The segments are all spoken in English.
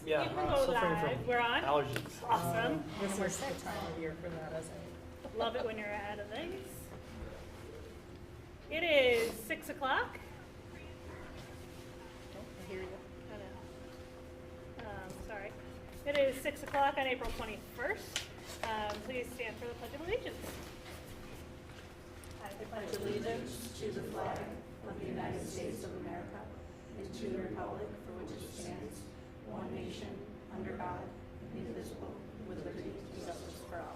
Yeah, You can go suffering live. from We're on. allergies. Awesome. This is the time of year for that, isn't it? Love it when you're ahead of things. It is 6 o'clock. I hear you. I know. Sorry. It is 6 o'clock on April 21st. Please stand for the Pledge of Allegiance. I pledge allegiance to the flag of the United States of America and to the republic for which it stands, one nation, under God, indivisible, with liberty and justice for all.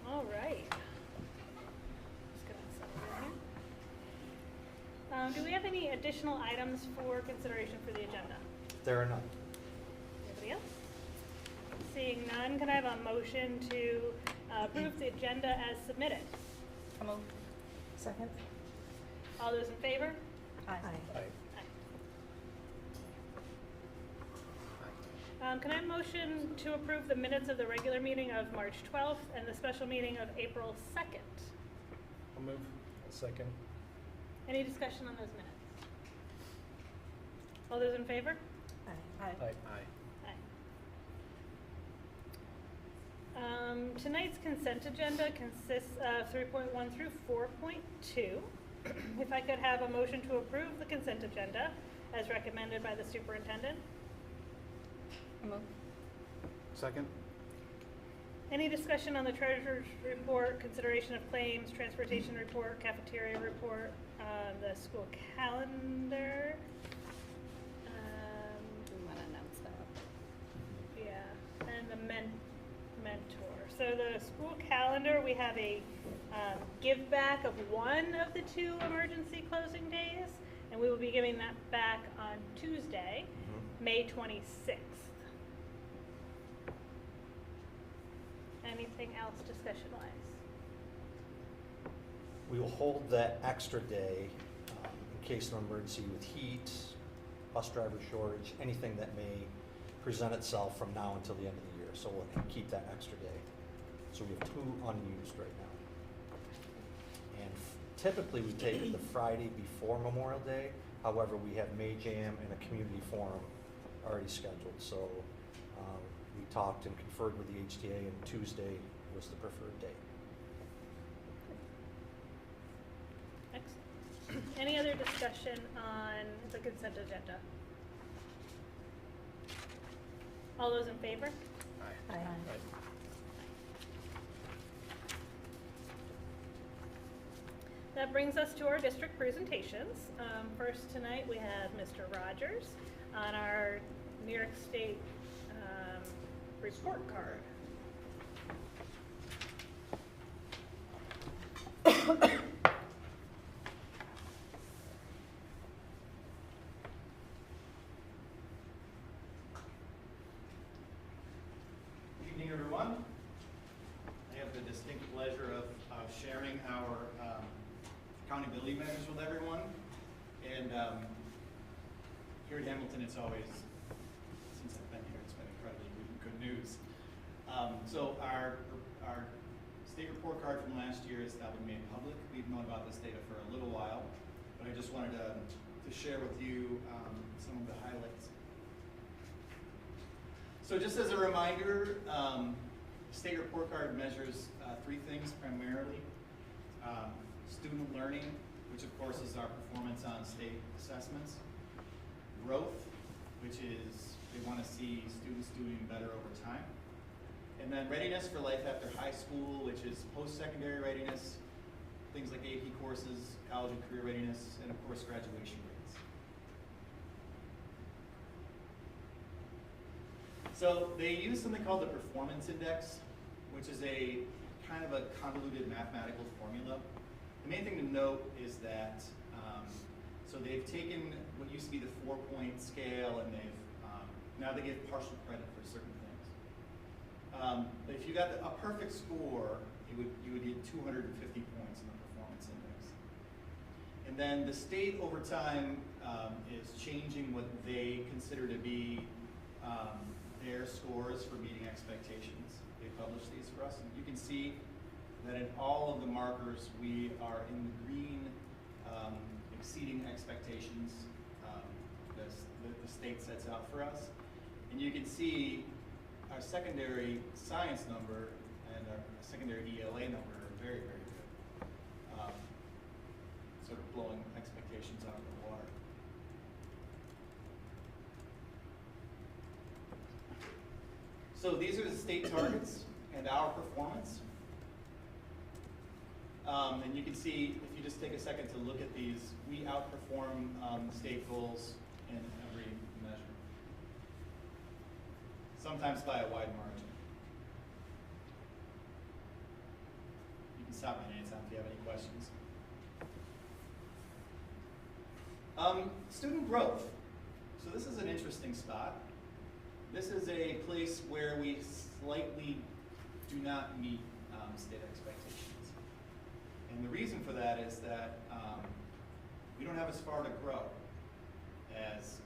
All right. Just gonna settle in here. Do we have any additional items for consideration for the agenda? There are none. Anybody else? Seeing none, can I have a motion to approve the agenda as submitted? Come on. Second? All those in favor? Aye. Can I have a motion to approve the minutes of the regular meeting of March 12th and the special meeting of April 2nd? I'll move. Second. Any discussion on those minutes? All those in favor? Aye. Aye. Tonight's consent agenda consists of 3.1 through 4.2. If I could have a motion to approve the consent agenda as recommended by the superintendent. Come on. Second. Any discussion on the treasurer's report, consideration of claims, transportation report, cafeteria report, the school calendar? We want to announce that. Yeah, and the mentor. So the school calendar, we have a give back of one of the 2 emergency closing days, and we will be giving that back on Tuesday, May 26th. Anything else discussion-wise? We will hold that extra day in case of emergency with heat, bus driver shortage, anything that may present itself from now until the end of the year. So we'll keep that extra day. So we have 2 unused right now. And typically we take the Friday before Memorial Day. However, we have May Jam and a community forum already scheduled. So we talked and conferred with the HTA, and Tuesday was the preferred day. Excellent. Any other discussion on the consent agenda? All those in favor? Aye. That brings us to our district presentations. First tonight we have Mr. Rogers on our New York State report card. Good evening, everyone. I have the distinct pleasure of sharing our accountability measures with everyone. And here at Hamilton, it's always, since I've been here, it's been incredibly good news. So our state report card from last year is now been made public. We've known about this data for a little while, but I just wanted to share with you some of the highlights. So just as a reminder, state report card measures 3 things primarily. Student learning, which of course is our performance on state assessments. Growth, which is they want to see students doing better over time. And then readiness for life after high school, which is post-secondary readiness, things like AP courses, college and career readiness, and of course graduation rates. So they use something called the performance index, which is a kind of a convoluted mathematical formula. The main thing to note is that, so they've taken what used to be the 4-point scale, and they've now they give partial credit for certain things. But if you got a perfect score, you would get 250 points in the performance index. And then the state over time is changing what they consider to be their scores for meeting expectations. They publish these for us, and you can see that in all of the markers we are in the green exceeding expectations the state sets out for us. And you can see our secondary science number and our secondary ELA number are very, very good. Sort of blowing expectations out of the water. So these are the state targets and our performance. And you can see, if you just take a second to look at these, we outperform state goals in every measure, sometimes by a wide margin. You can stop me anytime if you have any questions. Student growth. So this is an interesting spot. This is a place where we slightly do not meet state expectations. And the reason for that is that we don't have as far to grow as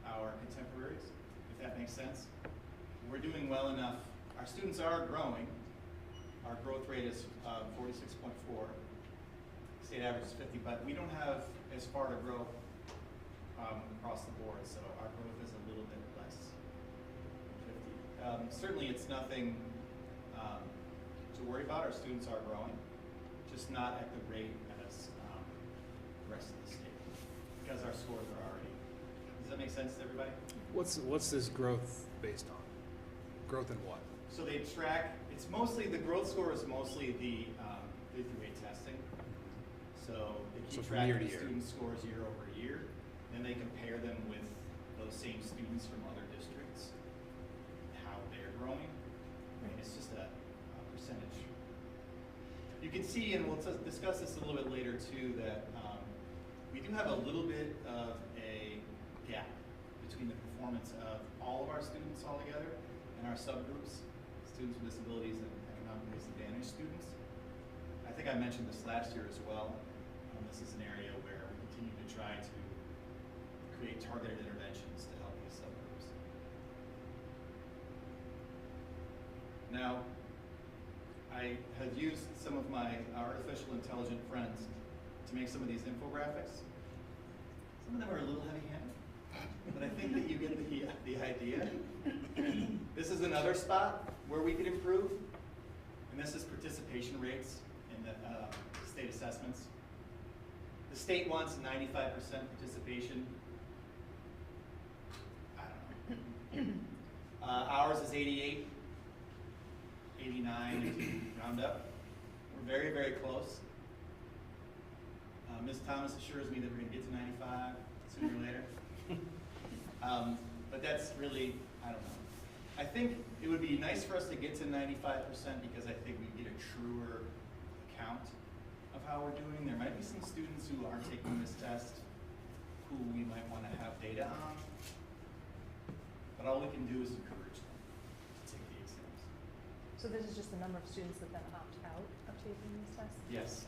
our contemporaries, if that makes sense. We're doing well enough. Our students are growing. Our growth rate is 46.4. State average is 50, but we don't have as far to grow across the board, so our growth is a little bit less than 50. Certainly it's nothing to worry about. Our students are growing, just not at the rate as the rest of the state, because our scores are already. Does that make sense to everybody? What's this growth based on? Growth in what? So they track, it's mostly, the growth score is mostly the 5th through 8 testing. So they keep So from track year of to the year. student scores year over year, then they compare them with those same students from other districts, how they're growing. And it's just a percentage. You can see, and we'll discuss this a little bit later too, that we do have a little bit of a gap between the performance of all of our students altogether and our subgroups, students with disabilities and economically disadvantaged students. I think I mentioned this last year as well. This is an area where we continue to try to create targeted interventions to help these subgroups. Now, I have used some of my artificial intelligent friends to make some of these infographics. Some of them are a little heavy-handed, but I think that you get the idea. This is another spot where we could improve, and this is participation rates in the state assessments. The state wants 95% participation. I don't know. Ours is 88, 89 if you round up. We're very, very close. Ms. Thomas assures me that we're going to get to 95 sooner or later. But that's really, I don't know. I think it would be nice for us to get to 95% because I think we get a truer account of how we're doing. There might be some students who aren't taking this test who we might want to have data on. But all we can do is encourage them to take the exams. So this is just the number of students that then opt out of taking these tests? Yes.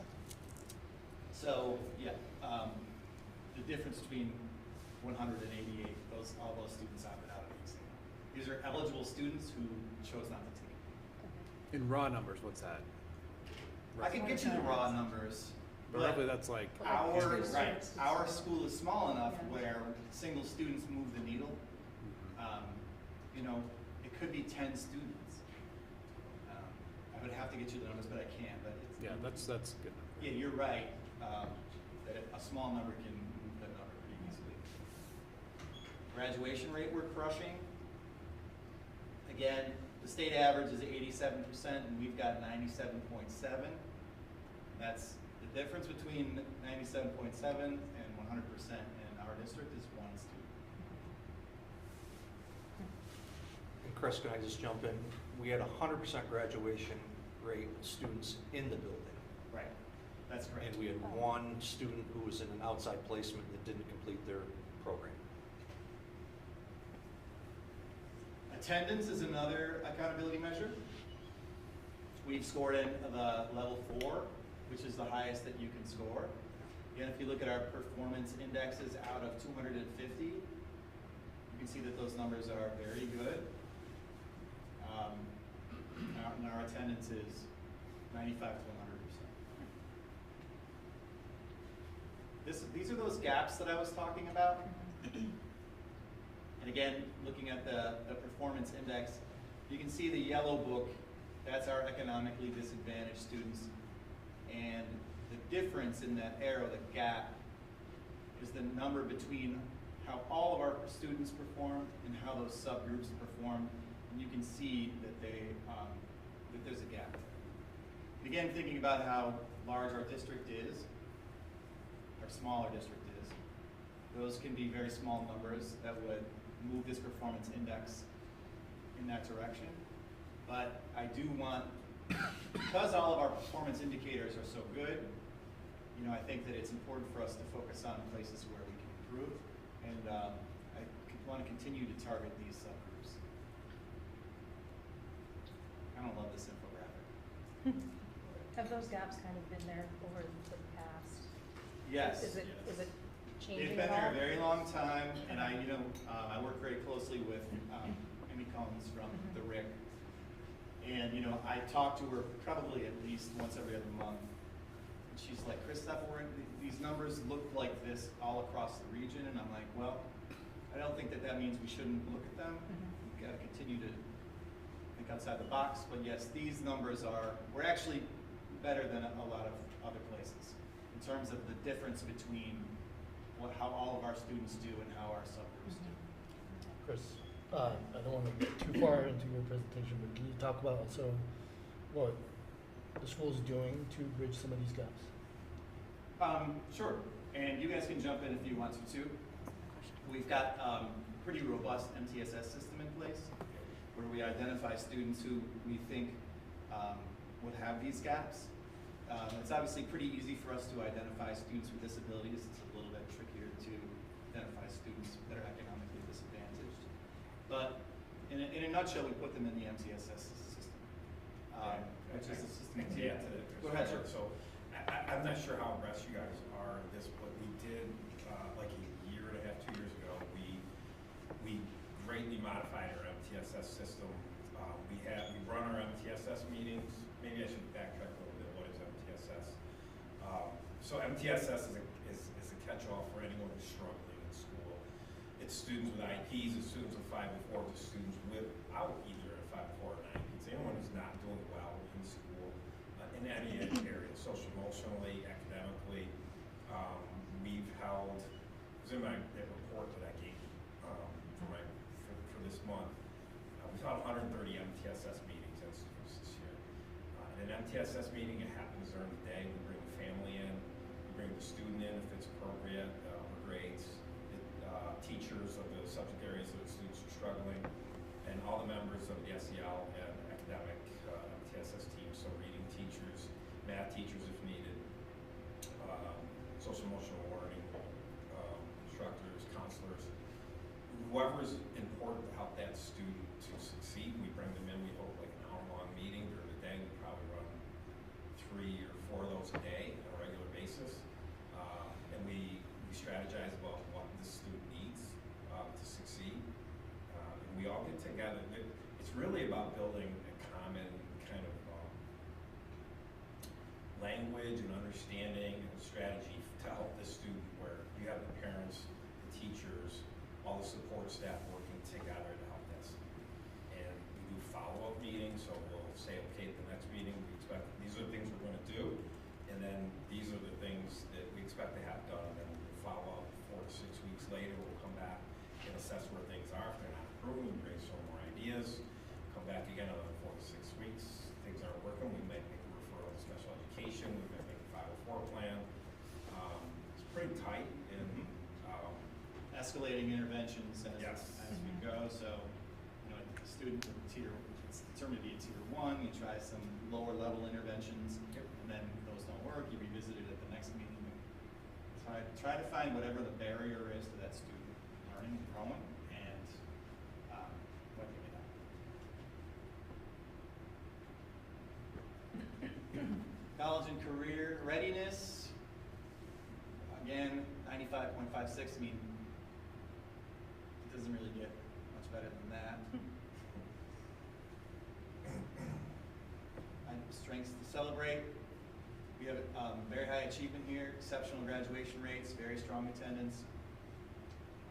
So, yeah, the difference between 188, all those students opted out of the exam. These are eligible students who chose not to take it. In raw numbers, what's that? I can get you the raw numbers, But roughly that's like, our school is small enough where single students move the needle. You know, it could be 10 students. I would have to get you the numbers, but I can't. But it's, yeah, that's good. yeah, you're right. That a small number can move that number pretty easily. Graduation rate we're crushing. Again, the state average is 87%, and we've got 97.7. That's the difference between 97.7 and 100% in our district is one student. And Chris, can I just jump in? We had 100% graduation rate of students in the building. Right. That's correct. And we had one student who was in an outside placement that didn't complete their program. Attendance is another accountability measure. We've scored in the level 4, which is the highest that you can score. Again, if you look at our performance indexes out of 250, you can see that those numbers are very good. And our attendance is 95 to 100%. these are those gaps that I was talking about. And again, looking at the performance index, you can see the yellow book, that's our economically disadvantaged students. And the difference in that arrow, the gap, is the number between how all of our students perform and how those subgroups perform. And you can see that that there's a gap. And again, thinking about how large our district is, our smaller district is, those can be very small numbers that would move this performance index in that direction. But I do want, because all of our performance indicators are so good, I think that it's important for us to focus on places where we can improve. And I want to continue to target these subgroups. I don't love this infographic. Have those gaps kind of been there over the past? Yes. Is it changing They've been at all? there a very long time, and I work very closely with Amy Combs from the RIC. And, I talk to her probably at least once every other month. And she's like, Christoph, these numbers look like this all across the region. And I'm like, well, I don't think that means we shouldn't look at them. We've got to continue to think outside the box. But yes, these numbers we're actually better than a lot of other places in terms of the difference between how all of our students do and how our subgroups do. Chris, I don't want to get too far into your presentation, but can you talk about also what the school's doing to bridge some of these gaps? Sure, and you guys can jump in if you want to too. We've got a pretty robust MTSS system in place where we identify students who we think would have these gaps. It's obviously pretty easy for us to identify students with disabilities. It's a little bit trickier to identify students that are economically disadvantaged. But in a nutshell, we put them in the MTSS system, which is a system. Yeah, to that. Go ahead, sure. So I'm not sure how impressed you guys are with this, but we did, like a year and a half, 2 years ago, we greatly modified our MTSS system. We run our MTSS meetings. Maybe I should backtrack a little bit. What is MTSS? So MTSS is a catch-all for anyone who's struggling in school. It's students with IEPs, it's students with 504, it's students without either a 504 or an IEP. It's anyone who's not doing well in school, in any area, social, emotionally, academically. We've held, it was in my report that I gave for this month, we've held 130 MTSS meetings in schools this year. In an MTSS meeting, it happens during the day. We bring the family in, we bring the student in if it's appropriate, for grades, teachers of the subject areas that the students are struggling, and all the members of the SEL and academic MTSS teams, so reading teachers, math teachers if needed, social emotional learning instructors, counselors, whoever is important to help that student to succeed. We bring them in, we hold like an hour-long meeting during the day. We probably run 3 or 4 of those a day on a regular basis. And we strategize about what the student needs to succeed. And we all get together. It's really about building a common kind of language and understanding and strategy to help the student, where you have the parents, the teachers, all the support staff working together to help this. And we do follow-up meetings, so we'll say, okay, at the next meeting, we expect these are the things we're going to do, and then these are the things that we expect to have done, and then we'll follow up 4 to 6 weeks later. We'll come back and assess where things are. If they're not improving, we brainstorm more ideas. Come back again another 4 to 6 weeks. Things aren't working, we might make a referral to special education. We might make a 504 plan. It's pretty tight, and Escalating interventions as Yes. we go. So, a student with it's determined to be a tier 1. You try some lower level interventions, and then those don't work. You revisit it at the next meeting. Try to find whatever the barrier is to that student learning and growing, and what can be done. College and career readiness. Again, 95.56. I mean, it doesn't really get much better than that. Strengths to celebrate. We have very high achievement here, exceptional graduation rates, very strong attendance.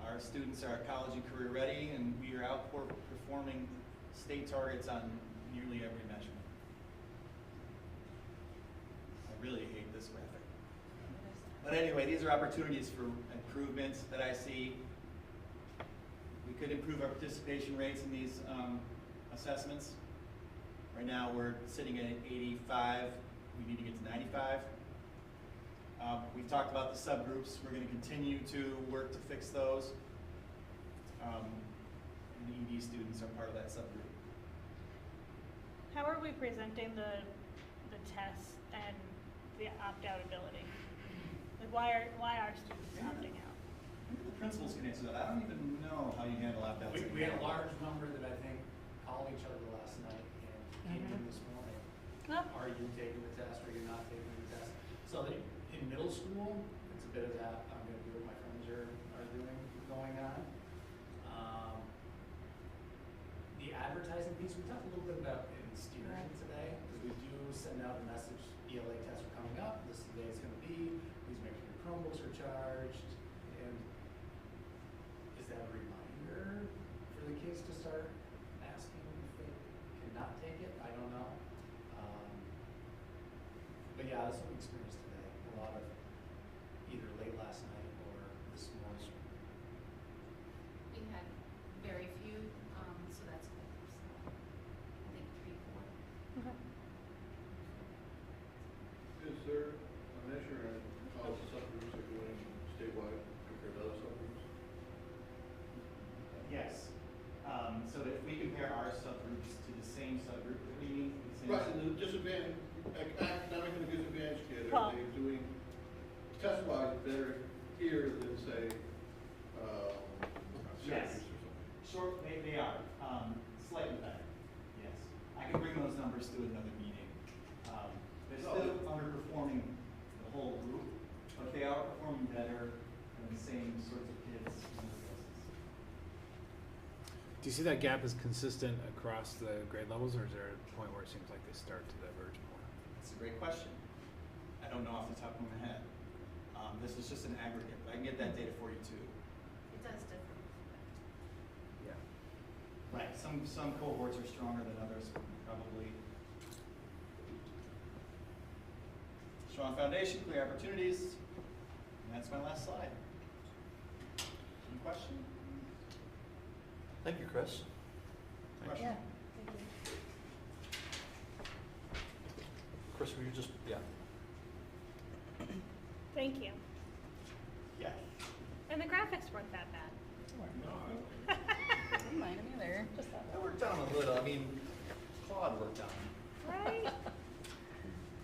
Our students are college and career ready, and we are outperforming state targets on nearly every measurement. I really hate this graphic. But anyway, these are opportunities for improvements that I see. We could improve our participation rates in these assessments. Right now, we're sitting at 85. We need to get to 95. We've talked about the subgroups. We're going to continue to work to fix those. And the ED students are part of that subgroup. How are we presenting the tests and the opt-out ability? Like why are students opting out? Maybe the principals can answer that. I don't even know how you handle opt-outs. We had a large number that I think called each other last night and came in this morning. Oh. Are you taking the test or are you not taking the test? So in middle school, it's a bit of that, I'm gonna do what my friends are doing, going on. The advertising piece, we talked a little bit about in steering today, because we do send out a message, ELA tests are coming up, this is the day it's gonna be, please make sure your Chromebooks are charged, and is that a reminder for the kids to start asking if they cannot take it? I don't know. But yeah, that's what we experienced today. A lot of either late last night or this morning. We had very few, so that's good. So I think 3, 4. Okay. Is there a measure on how the subgroups are doing statewide compared to other subgroups? Yes. So if we compare our subgroups to the same subgroup that we meet, the same Right, and the disadvantage, academically disadvantaged kid, Well- are they doing test-wise better here than, say, Yes. Syracuse or something? Short, they are, slightly better, yes. I can bring those numbers to another meeting. They're still underperforming the whole group, but they are performing better than the same sorts of kids in other places. Do you see that gap is consistent across the grade levels, or is there a point where it seems like they start to diverge more? That's a great question. I don't know off the top of my head. This is just an aggregate, but I can get that data for you too. It does differ. Yeah. Right, some cohorts are stronger than others, probably. Strong foundation, clear opportunities, and that's my last slide. Any question? Thank you, Chris. Question? Yeah, thank you. Chris, were you just, yeah. Thank you. Yeah. And the graphics weren't that bad. Didn't mind them either. Just that I one. worked on a little, I mean, Claude worked on it. Right?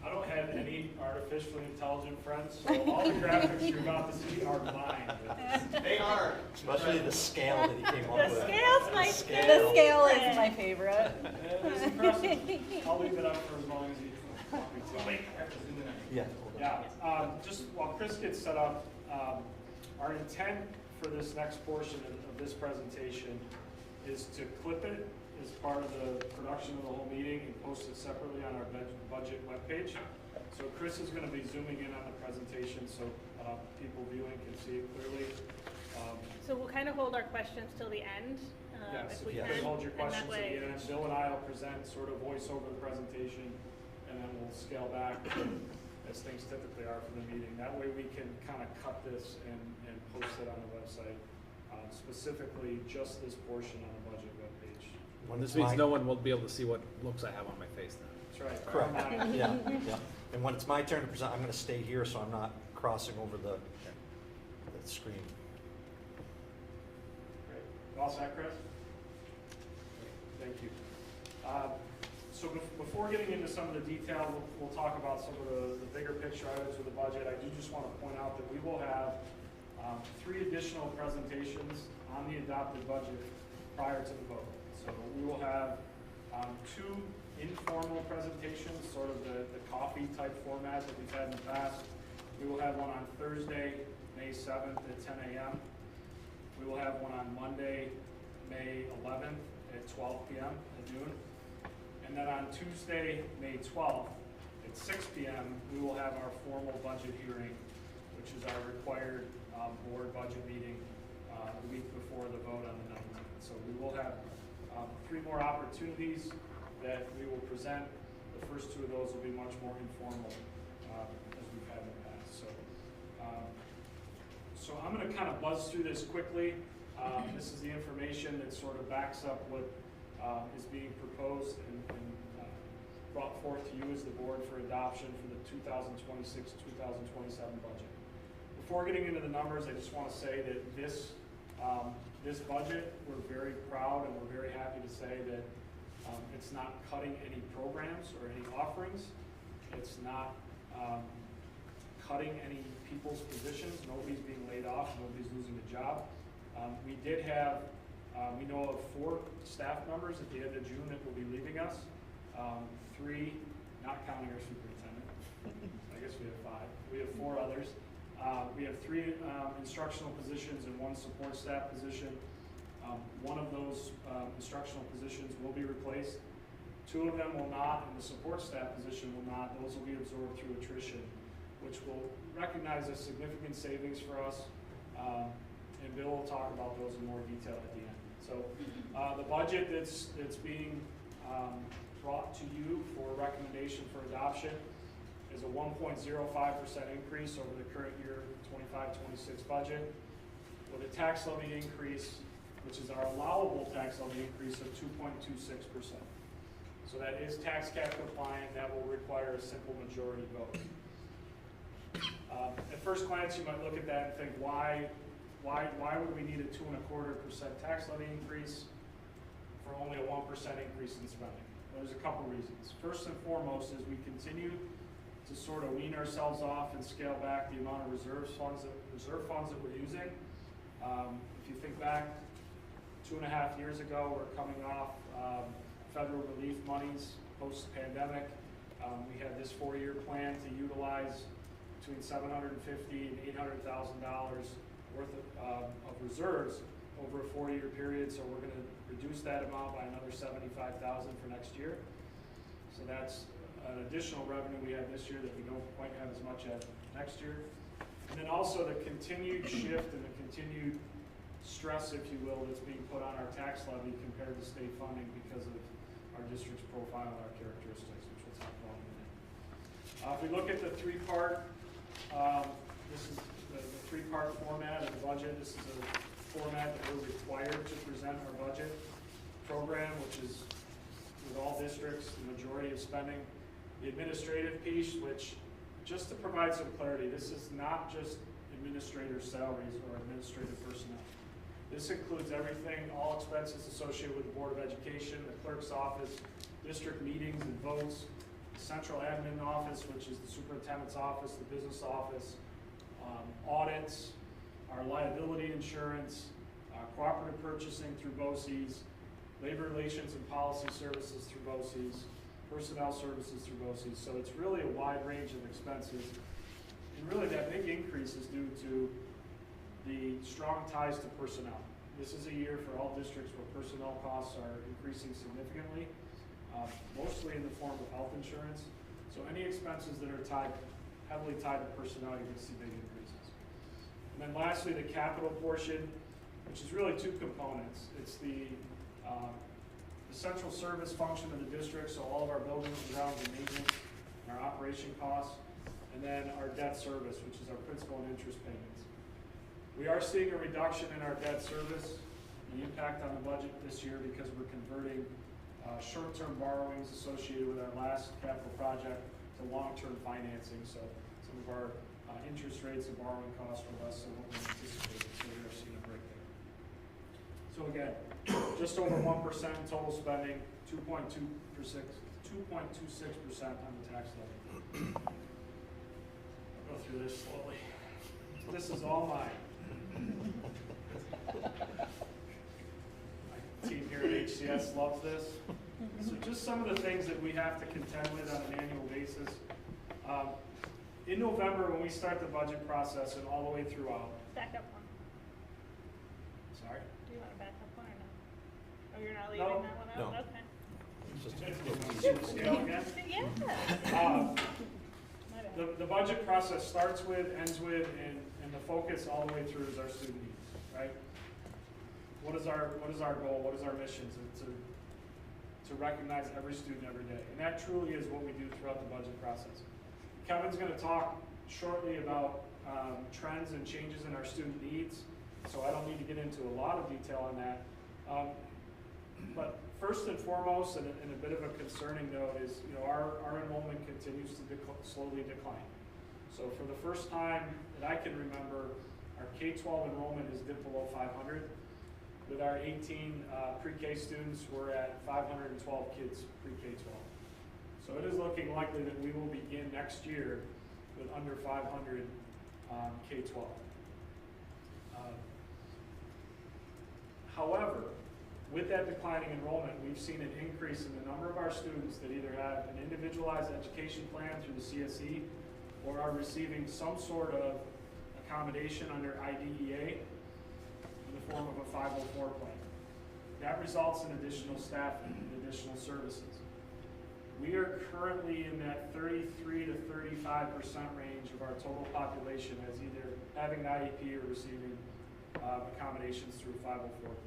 I don't have any artificially intelligent friends, so all the graphics you're about to see are mine. They are. Especially the scale that he came up The with. scale's my The favorite. The scale is my favorite. It is impressive. I'll leave it up for as long as you want me to. Wait, I have to zoom in on you. Yeah. Yeah, just while Chris gets set up, our intent for this next portion of this presentation is to clip it as part of the production of the whole meeting and post it separately on our budget webpage. So Chris is going to be zooming in on the presentation so people viewing can see it clearly. So we'll kind of hold our questions till the end, Yes, if we you can. can hold your and that questions at way- the end. Bill and I will present, sort of voice over the presentation, and then we'll scale back as things typically are for the meeting. That way we can kind of cut this and post it on the website, specifically just this portion on the budget webpage. When This it's means my- no one will be able to see what looks I have on my face then. That's right. Correct, Automatic. yeah, yeah. And when it's my turn to present, I'm gonna stay here so I'm not crossing over the screen. Great. All set, Chris? Thank you. So before getting into some of the detail, we'll talk about some of the bigger picture items of the budget. I do just want to point out that we will have 3 additional presentations on the adopted budget prior to the vote. So we will have 2 informal presentations, sort of the coffee type format that we've had in the past. We will have one on Thursday, May 7th at 10 a.m. We will have one on Monday, May 11th at 12 p.m. at noon. And then on Tuesday, May 12th, at 6 p.m., we will have our formal budget hearing, which is our required board budget meeting the week before the vote on the 19th. So we will have 3 more opportunities that we will present. The first 2 of those will be much more informal as we've had in the past. So I'm going to kind of buzz through this quickly. This is the information that sort of backs up what is being proposed and brought forth to you as the board for adoption for the 2026-2027 budget. Before getting into the numbers, I just want to say that this budget, we're very proud and we're very happy to say that it's not cutting any programs or any offerings. It's not cutting any people's positions. Nobody's being laid off. Nobody's losing a job. We did have, we know of 4 staff members at the end of June that will be leaving us. 3, not counting our superintendent. I guess we have 5. We have 4 others. We have 3 instructional positions and 1 support staff position. One of those instructional positions will be replaced. 2 of them will not, and the support staff position will not. Those will be absorbed through attrition, which will recognize a significant savings for us. And Bill will talk about those in more detail at the end. So the budget that's being brought to you for recommendation for adoption is a 1.05% increase over the current year 25-26 budget, with a tax levy increase, which is our allowable tax levy increase of 2.26%. So that is tax cap compliant. That will require a simple majority vote. At first glance, you might look at that and think, why would we need a 2.25% tax levy increase for only a 1% increase in spending? Well, there's a couple reasons. First and foremost is we continue to sort of wean ourselves off and scale back the amount of reserve funds that we're using. If you think back 2.5 years ago, we're coming off federal relief monies post-pandemic. We had this 4-year plan to utilize between $750,000 and $800,000 worth of reserves over a 4-year period. So we're going to reduce that amount by another $75,000 for next year. So that's an additional revenue we have this year that we don't quite have as much as next year. And then also the continued shift and the continued stress, if you will, that's being put on our tax levy compared to state funding because of our district's profile and our characteristics, which we'll talk about in a minute. If we look at the 3-part, this is the 3-part format of the budget. This is a format that we're required to present our budget program, which is with all districts, the majority of spending. The administrative piece, which, just to provide some clarity, this is not just administrator salaries or administrative personnel. This includes everything, all expenses associated with the Board of Education, the clerk's office, district meetings and votes, the central admin office, which is the superintendent's office, the business office, audits, our liability insurance, cooperative purchasing through BOCES, labor relations and policy services through BOCES, personnel services through BOCES. So it's really a wide range of expenses. And really that big increase is due to the strong ties to personnel. This is a year for all districts where personnel costs are increasing significantly, mostly in the form of health insurance. So any expenses that are heavily tied to personnel, you're going to see big increases. And then lastly, the capital portion, which is really 2 components. It's the central service function of the district, so all of our buildings and grounds and maintenance, and our operation costs, and then our debt service, which is our principal and interest payments. We are seeing a reduction in our debt service, the impact on the budget this year, because we're converting short-term borrowings associated with our last capital project to long-term financing. So some of our interest rates and borrowing costs were less than what we anticipated, so we are seeing a break there. So again, just over 1% total spending, 2.26% on the tax levy. I'll go through this slowly. This is all mine. My team here at HCS loves this. So just some of the things that we have to contend with on an annual basis. In November, when we start the budget process and all the way throughout. Back up one. Sorry? Do you want to back up one or no? Oh, you're not leaving No. that one out? No. Okay. It's just a It's little on easier the for me. scale again. Yeah. My bad. The budget process starts with, ends with, and the focus all the way through is our student needs, right? What is our goal? What is our mission? To recognize every student every day. And that truly is what we do throughout the budget process. Kevin's gonna talk shortly about trends and changes in our student needs, so I don't need to get into a lot of detail on that. But first and foremost, and a bit of a concerning note is, our enrollment continues to slowly decline. So for the first time that I can remember, our K-12 enrollment is dipped below 500. With our 18 pre-K students, we're at 512 kids pre-K-12. So it is looking likely that we will begin next year with under 500 K-12. However, with that declining enrollment, we've seen an increase in the number of our students that either have an individualized education plan through the CSE or are receiving some sort of accommodation under IDEA in the form of a 504 plan. That results in additional staffing and additional services. We are currently in that 33 to 35% range of our total population as either having an IEP or receiving accommodations through a 504 plan.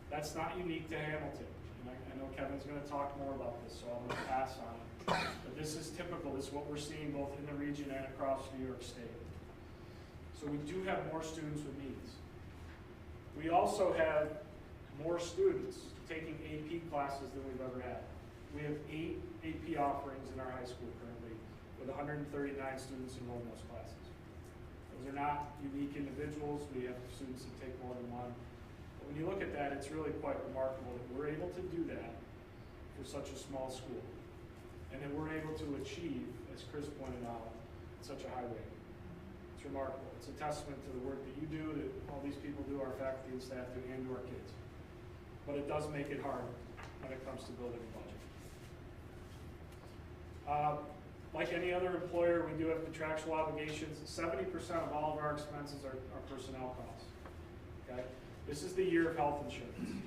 That's not unique to Hamilton. And I know Kevin's going to talk more about this, so I'm going to pass on it. But this is typical. This is what we're seeing both in the region and across New York State. So we do have more students with needs. We also have more students taking AP classes than we've ever had. We have 8 AP offerings in our high school currently, with 139 students enrolled in those classes. Those are not unique individuals. We have students that take more than one. But when you look at that, it's really quite remarkable that we're able to do that for such a small school. And that we're able to achieve, as Chris pointed out, such a high rate. It's remarkable. It's a testament to the work that you do, that all these people do, our faculty and staff do, and to our kids. But it does make it hard when it comes to building a budget. Like any other employer, we do have contractual obligations. 70% of all of our expenses are personnel costs. Okay? This is the year of health insurance.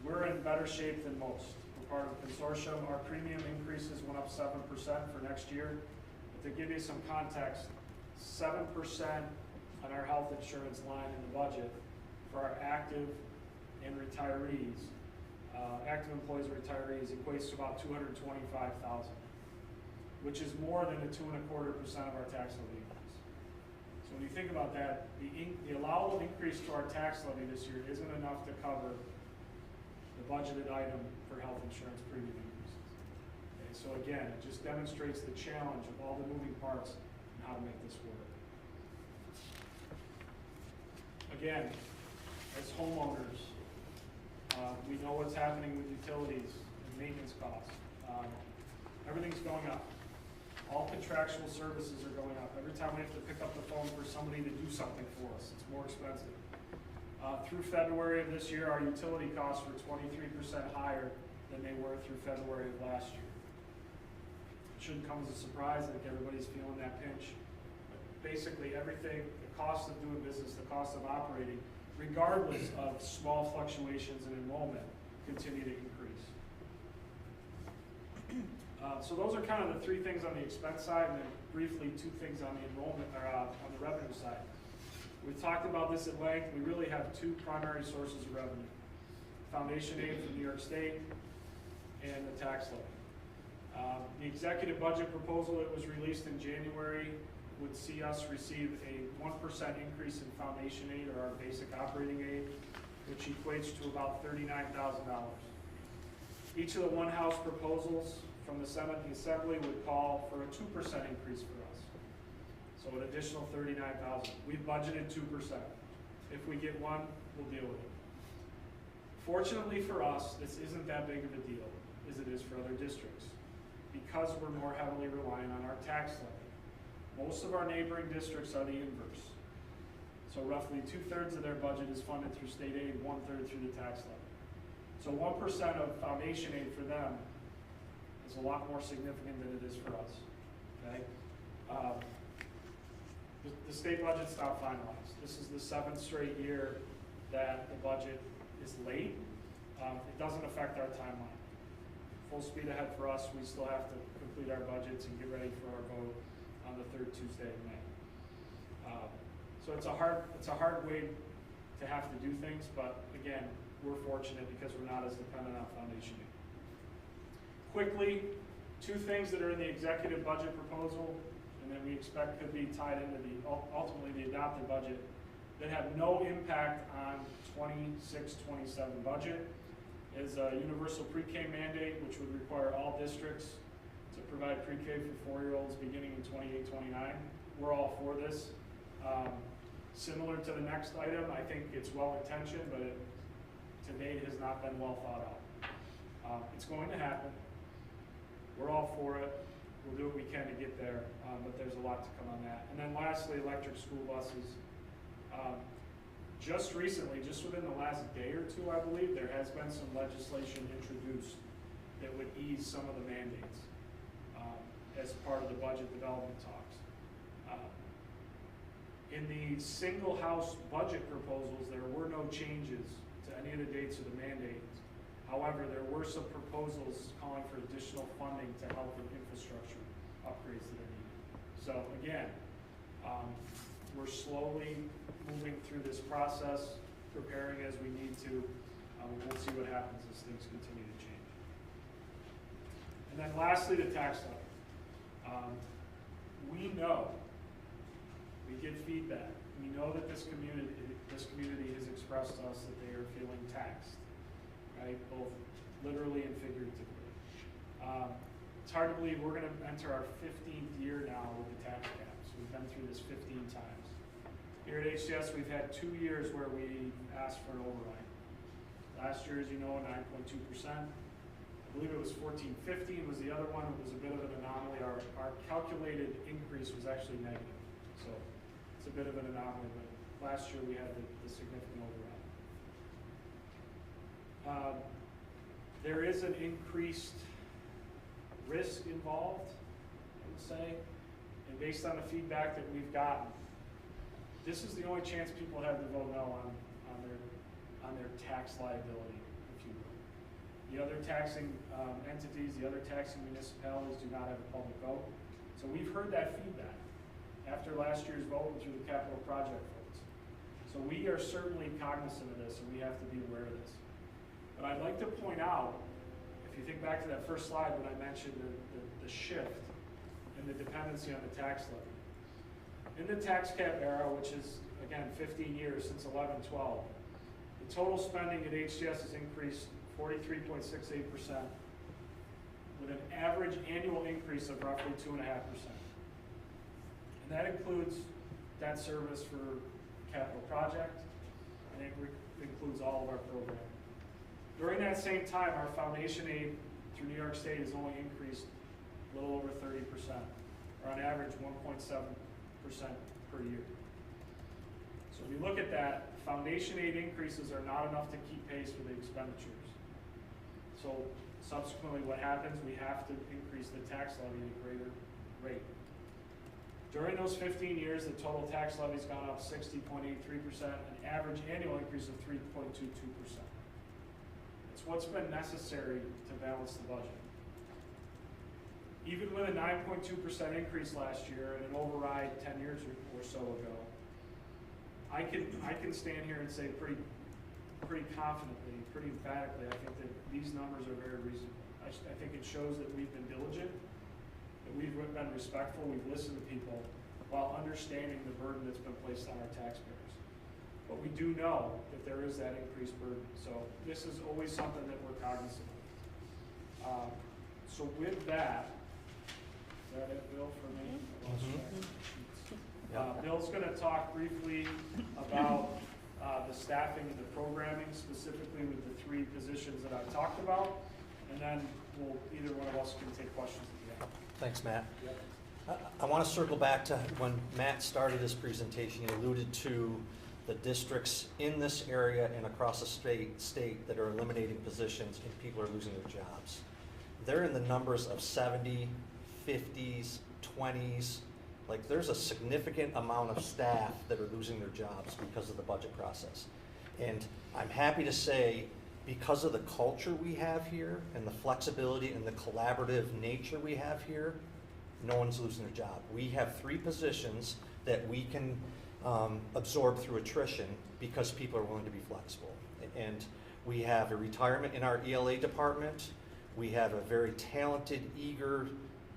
We're in better shape than most. We're part of a consortium. Our premium increases went up 7% for next year. But to give you some context, 7% on our health insurance line in the budget for our active and retirees, active employees and retirees, equates to about $225,000, which is more than the 2.25% of our tax levy increase. So when you think about that, the allowable increase to our tax levy this year isn't enough to cover the budgeted item for health insurance premium increases. Okay, so again, it just demonstrates the challenge of all the moving parts and how to make this work. Again, as homeowners, we know what's happening with utilities and maintenance costs. Everything's going up. All contractual services are going up. Every time we have to pick up the phone for somebody to do something for us, it's more expensive. Through February of this year, our utility costs were 23% higher than they were through February of last year. It shouldn't come as a surprise that everybody's feeling that pinch. But basically everything, the cost of doing business, the cost of operating, regardless of small fluctuations in enrollment, continue to increase. So those are kind of the 3 things on the expense side, and then briefly 2 things on the enrollment, or on the revenue side. We've talked about this at length. We really have 2 primary sources of revenue: foundation aid from New York State and the tax levy. The executive budget proposal that was released in January would see us receive a 1% increase in foundation aid, or our basic operating aid, which equates to about $39,000. Each of the one-house proposals from the Senate and the Assembly would call for a 2% increase for us. So an additional $39,000. We budgeted 2%. If we get 1, we'll deal with it. Fortunately for us, this isn't that big of a deal as it is for other districts, because we're more heavily reliant on our tax levy. Most of our neighboring districts are the inverse. So roughly 2/3 of their budget is funded through state aid, 1/3 through the tax levy. So 1% of foundation aid for them is a lot more significant than it is for us. Okay? The state budget's not finalized. This is the 7th straight year that the budget is late. It doesn't affect our timeline. Full speed ahead for us. We still have to complete our budgets and get ready for our vote on the third Tuesday of May. So it's a hard way to have to do things, but again, we're fortunate because we're not as dependent on foundation aid. Quickly, two things that are in the executive budget proposal and that we expect could be tied into the ultimately the adopted budget that have no impact on 26-27 budget is a universal pre-K mandate, which would require all districts to provide pre-K for 4-year-olds beginning in 28-29. We're all for this. Similar to the next item, I think it's well-intentioned, but it to date has not been well thought out. It's going to happen. We're all for it. We'll do what we can to get there, but there's a lot to come on that. And then lastly, electric school buses. Just recently, just within the last day or two, I believe, there has been some legislation introduced that would ease some of the mandates as part of the budget development talks. In the single house budget proposals, there were no changes to any of the dates of the mandates. However, there were some proposals calling for additional funding to help with infrastructure upgrades that are needed. So again, we're slowly moving through this process, preparing as we need to. We'll see what happens as things continue to change. And then lastly, the tax levy. We know, we get feedback. We know that this community has expressed to us that they are feeling taxed, right? Both literally and figuratively. It's hard to believe we're going to enter our 15th year now with the tax caps. We've been through this 15 times. Here at HCS, we've had 2 years where we asked for an override. Last year, as you know, 9.2%. I believe it was 14.15 was the other one. It was a bit of an anomaly. Our calculated increase was actually negative. So it's a bit of an anomaly, but last year we had the significant override. There is an increased risk involved, I would say, and based on the feedback that we've gotten, this is the only chance people have to vote no on their tax liability, if you will. The other taxing entities, the other taxing municipalities do not have a public vote. So we've heard that feedback after last year's vote through the capital project votes. So we are certainly cognizant of this and we have to be aware of this. But I'd like to point out, if you think back to that first slide when I mentioned the shift and the dependency on the tax levy. In the tax cap era, which is, again, 15 years since 11-12, the total spending at HCS has increased 43.68% with an average annual increase of roughly 2.5%. And that includes debt service for capital project, and it includes all of our programs. During that same time, our foundation aid through New York State has only increased a little over 30%, or on average 1.7% per year. So if you look at that, foundation aid increases are not enough to keep pace with the expenditures. So subsequently what happens, we have to increase the tax levy at a greater rate. During those 15 years, the total tax levy's gone up 60.83%, an average annual increase of 3.22%. It's what's been necessary to balance the budget. Even with a 9.2% increase last year and an override 10 years or so ago, I can stand here and say pretty confidently, pretty emphatically, I think that these numbers are very reasonable. I think it shows that we've been diligent, that we've been respectful, we've listened to people while understanding the burden that's been placed on our taxpayers. But we do know that there is that increased burden. So this is always something that we're cognizant of. So with that, is that it, Bill, for me? Bill's going to talk briefly about the staffing and the programming, specifically with the 3 positions that I've talked about, and then either one of us can take questions at the end. Thanks, Matt. Yep. I want to circle back to when Matt started his presentation. He alluded to the districts in this area and across the state that are eliminating positions and people are losing their jobs. They're in the numbers of 70, 50s, 20s. Like, there's a significant amount of staff that are losing their jobs because of the budget process. And I'm happy to say because of the culture we have here and the flexibility and the collaborative nature we have here, no one's losing their job. We have 3 positions that we can absorb through attrition because people are willing to be flexible. And we have a retirement in our ELA department. We have a very talented, eager,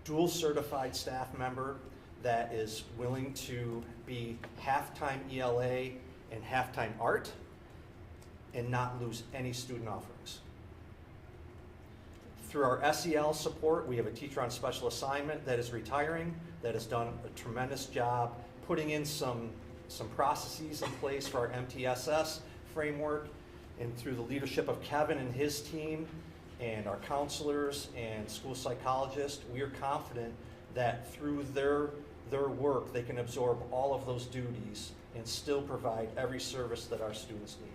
dual certified staff member that is willing to be half-time ELA and half-time art and not lose any student offerings. Through our SEL support, we have a teacher on special assignment that is retiring, that has done a tremendous job putting in some processes in place for our MTSS framework. And through the leadership of Kevin and his team and our counselors and school psychologists, we are confident that through their work, they can absorb all of those duties and still provide every service that our students need.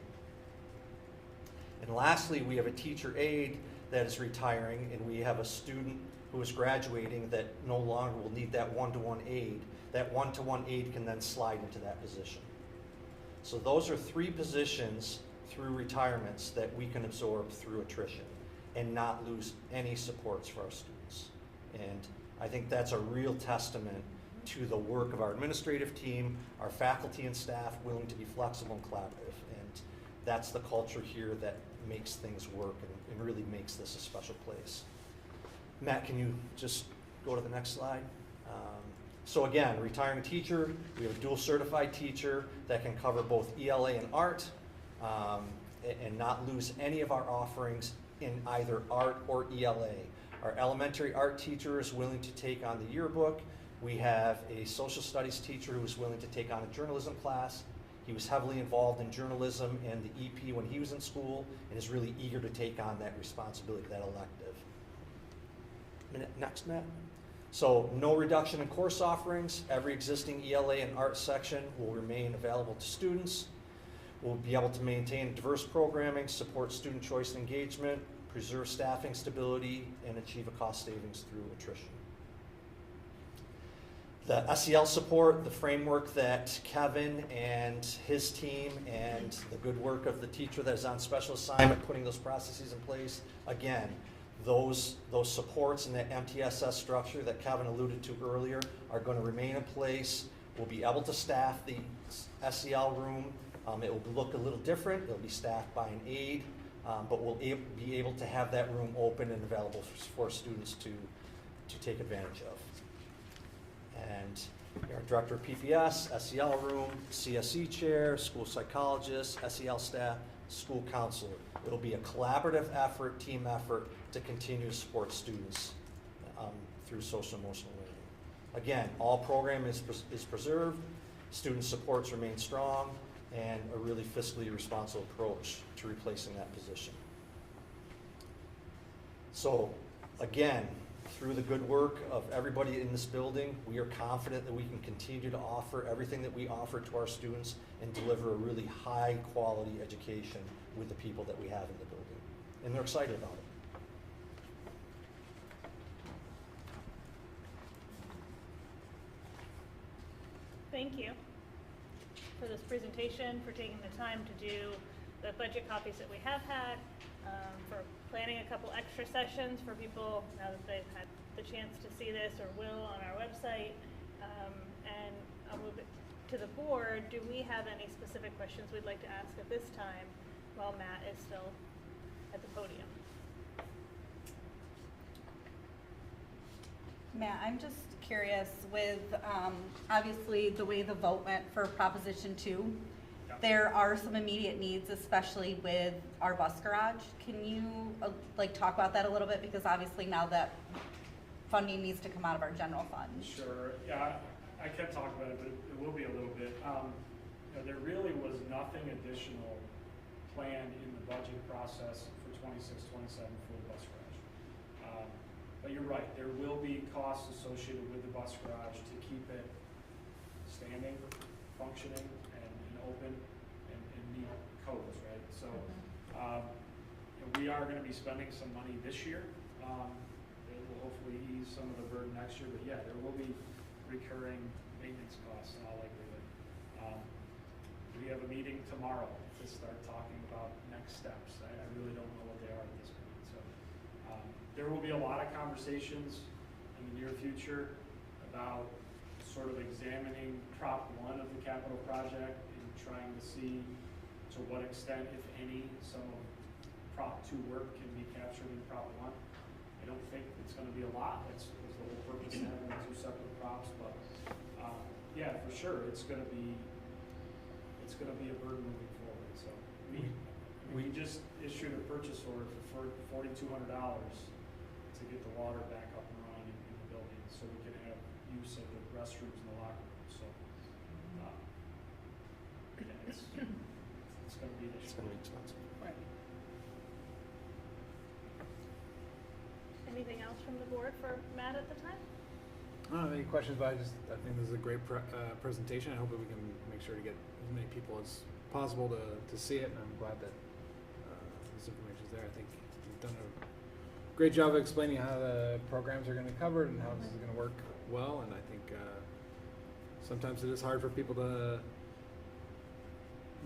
And lastly, we have a teacher aide that is retiring, and we have a student who is graduating that no longer will need that one-to-one aide. That one-to-one aide can then slide into that position. So those are 3 positions through retirements that we can absorb through attrition and not lose any supports for our students. And I think that's a real testament to the work of our administrative team, our faculty and staff willing to be flexible and collaborative. And that's the culture here that makes things work and really makes this a special place. Matt, can you just go to the next slide? So again, retiring teacher, we have a dual certified teacher that can cover both ELA and art and not lose any of our offerings in either art or ELA. Our elementary art teacher is willing to take on the yearbook. We have a social studies teacher who is willing to take on a journalism class. He was heavily involved in journalism and the EP when he was in school and is really eager to take on that responsibility, that elective. Next, Matt. So no reduction in course offerings. Every existing ELA and art section will remain available to students. We'll be able to maintain diverse programming, support student choice and engagement, preserve staffing stability, and achieve a cost savings through attrition. The SEL support, the framework that Kevin and his team and the good work of the teacher that is on special assignment putting those processes in place, again, those supports and that MTSS structure that Kevin alluded to earlier are going to remain in place. We'll be able to staff the SEL room. It will look a little different. It'll be staffed by an aide, but we'll be able to have that room open and available for students to take advantage of. And our director of PPS, SEL room, CSE chair, school psychologist, SEL staff, school counselor. It'll be a collaborative effort, team effort to continue to support students through social emotional learning. Again, all programming is preserved, student supports remain strong, and a really fiscally responsible approach to replacing that position. So again, through the good work of everybody in this building, we are confident that we can continue to offer everything that we offer to our students and deliver a really high quality education with the people that we have in the building. And they're excited about it. Thank you for this presentation, for taking the time to do the budget copies that we have had, for planning a couple extra sessions for people now that they've had the chance to see this or will on our website. And I'll move it to the board. Do we have any specific questions we'd like to ask at this time while Matt is still at the podium? Matt, I'm just curious with, obviously the way the vote went for Proposition 2, there are some immediate needs, especially with our bus garage. Can you talk about that a little bit? Because obviously now that funding needs to come out of our general fund. Sure, yeah, I can talk about it, but it will be a little bit. There really was nothing additional planned in the budget process for 26-27 for the bus garage. But you're right, there will be costs associated with the bus garage to keep it standing, functioning, and open, and meet codes, right? So we are going to be spending some money this year. It will hopefully ease some of the burden next year, but yeah, there will be recurring maintenance costs in all likelihood. We have a a meeting tomorrow to start talking about next steps. I really don't know what they are at this point. So there will be a lot of conversations in the near future about sort of examining Prop 1 of the capital project and trying to see to what extent, if any, some of Prop 2 work can be captured in Prop 1. I don't think it's going to be a lot. That's the whole purpose of having two separate props. But yeah, for sure, it's going to be a burden moving forward. So we just issued a purchase order for $4,200 to get the water back up and running in the building, so we can have use of the restrooms and the locker rooms. So yeah, it's going to be an issue. It's going to be expensive. Right. Anything else from the board for Matt at the time? I don't have any questions, but I think this is a great presentation. I hope that we can make sure to get as many people as possible to see it, and I'm glad that this information is there. I think you've done a great job of explaining how the programs are going to be covered and how this is going to work well, and I think sometimes it is hard for people to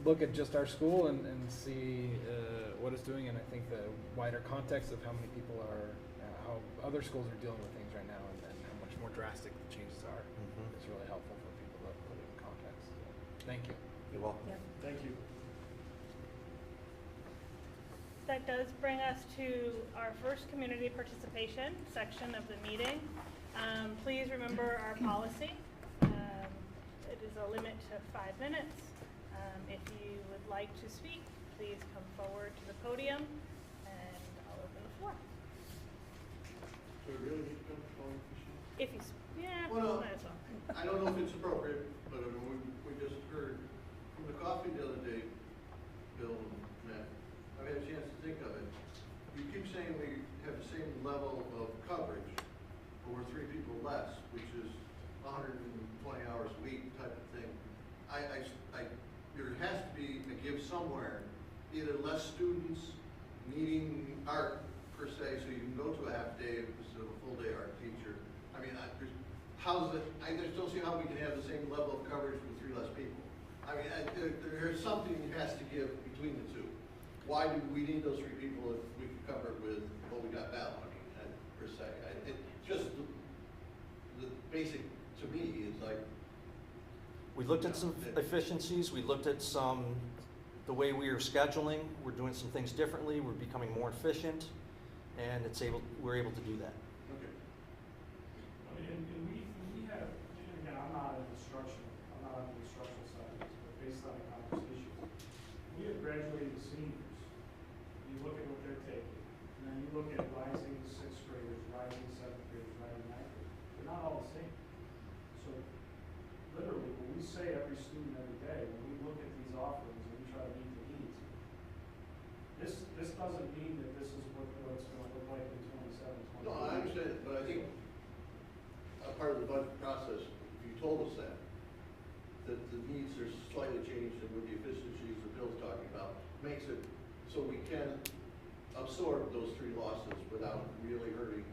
look at just our school and see what it's doing, and I think the wider context of how many people are, how other schools are dealing with things right now, and how much more drastic the changes are, is really helpful for people to put it in context. So, thank you. You're welcome. Thank you. That does bring us to our first community participation section of the meeting. Please remember our policy. It is a limit to 5 minutes. If you would like to speak, please come forward to the podium, and I'll open the floor. So we really need to come forward, Michelle? If you, yeah, Well, no. might as well. I don't know if it's appropriate, but I mean, we just heard from the coffee the other day, Bill and Matt, I've had a chance to think of it. You keep saying we have the same level of coverage, but we're 3 people less, which is 120 hours a week type of thing. There has to be a give somewhere, either less students needing art per se, so you can go to a half day instead of a full day art teacher. I mean, I just don't see how we can have the same level of coverage with 3 less people. I mean, there's something that has to give between the two. Why do we need those 3 people if we can cover it with what we got now? I mean, per se. Just the basic, to me, is like. We looked at some efficiencies. We looked at the way we are scheduling. We're doing some things differently. We're becoming more efficient, and we're able to do that. Okay. I mean, and we have, and again, I'm not on the instructional side of this, but based on the conversation, we have graduated seniors. You look at what they're taking, and then you look at rising 6th graders, rising 7th graders, rising 9th graders. They're not all the same. So literally, when we say every student every day, when we look at these offerings and we try to meet the needs, this doesn't mean that this is what it's going to look like in 27, 28. No, I understand, but I think a part of the budget process, if you told us that the needs are slightly changed and with the efficiencies that Bill's talking about, makes it so we can absorb those 3 losses without really hurting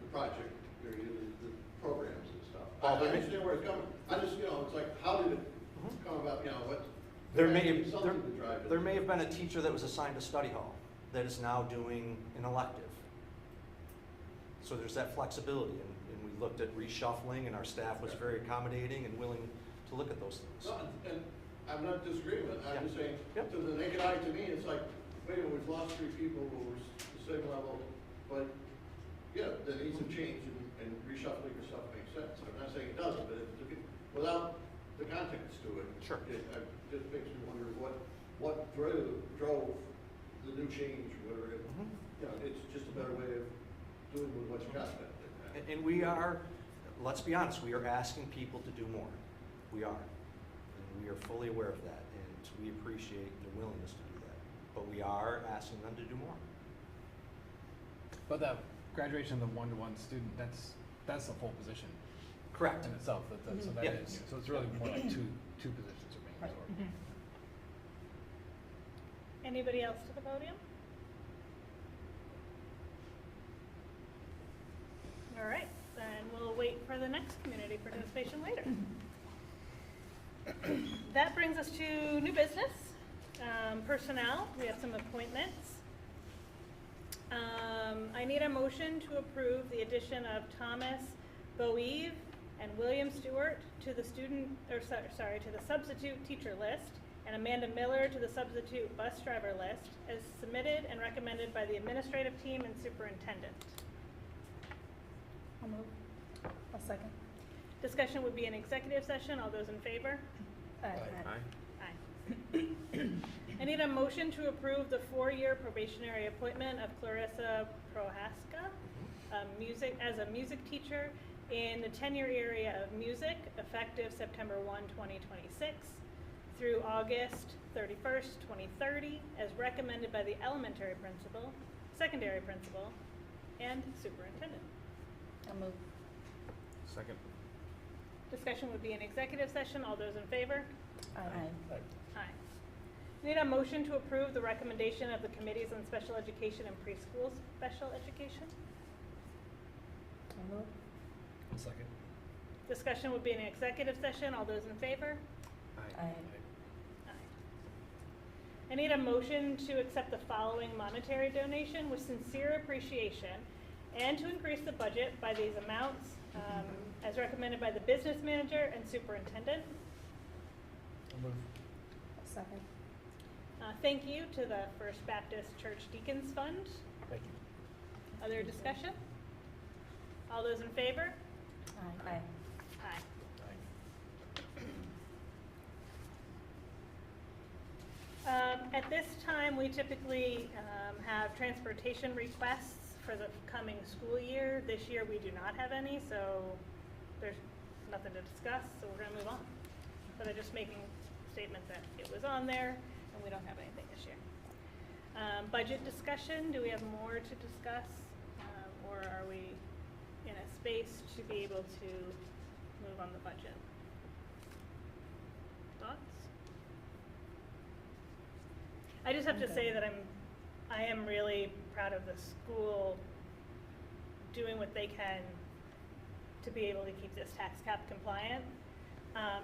the project, or the programs and stuff. I understand where it's coming. I just, it's like, how did it come about, what? There may have been a teacher that was assigned to study hall that is now doing an elective. So there's that flexibility, and we looked at reshuffling, and our staff was very accommodating and willing to look at those things. No, and I'm not disagreeing with it. I'm just saying, Yep. to the naked eye, to me, it's like, wait a minute, we've lost 3 people, but we're the same level, but yeah, the needs have changed, and reshuffling your stuff makes sense. I'm not saying it doesn't, but without the context to it, Sure. it just makes me wonder what drove the new change, whatever it, it's just a better way of doing with what you got. And we are, let's be honest, we are asking people to do more. We are. And we are fully aware of that, and we appreciate their willingness to do that. But we are asking them to do more. But that graduation of the 1-to-1 student, that's the full position. Correct. In itself. So that Yes. is, so it's really more like two positions are being absorbed. Anybody else to the podium? All right, then we'll wait for the next community participation later. That brings us to new business. Personnel, we have some appointments. I need a motion to approve the addition of Thomas BOE and William Stewart to the to the substitute teacher list, and Amanda Miller to the substitute bus driver list, as submitted and recommended by the administrative team and superintendent. I'll move. I'll second. Discussion would be an executive session. All those in favor? Aye. Aye. I need a motion to approve the 4-year probationary appointment of Clarissa Prohaska, as a music teacher in the tenure area of music, effective September 1, 2026, through August 31st, 2030, as recommended by the elementary principal, secondary principal, and superintendent. I'll move. Second. Discussion would be an executive session. All those in favor? Aye. Aye. Need a motion to approve the recommendation of the committees on special education and preschool special education. I'll move. Second. Discussion would be an executive session. All those in favor? Aye. Aye. I need a motion to accept the following monetary donation with sincere appreciation and to increase the budget by these amounts as recommended by the business manager and superintendent. I'll move. I'll second. Thank you to the First Baptist Church Deacons Fund. Thank you. Other discussion? All those in favor? Aye. Aye. At this time, we typically have transportation requests for the coming school year. This year, we do not have any, so there's nothing to discuss, so we're gonna move on. But I'm just making a statement that it was on there, and we don't have anything this year. Budget discussion, do we have more to discuss? Or are we in a space to be able to move on the budget? Thoughts? I just have to say that I am really proud of the school doing what they can to be able to keep this tax cap compliant.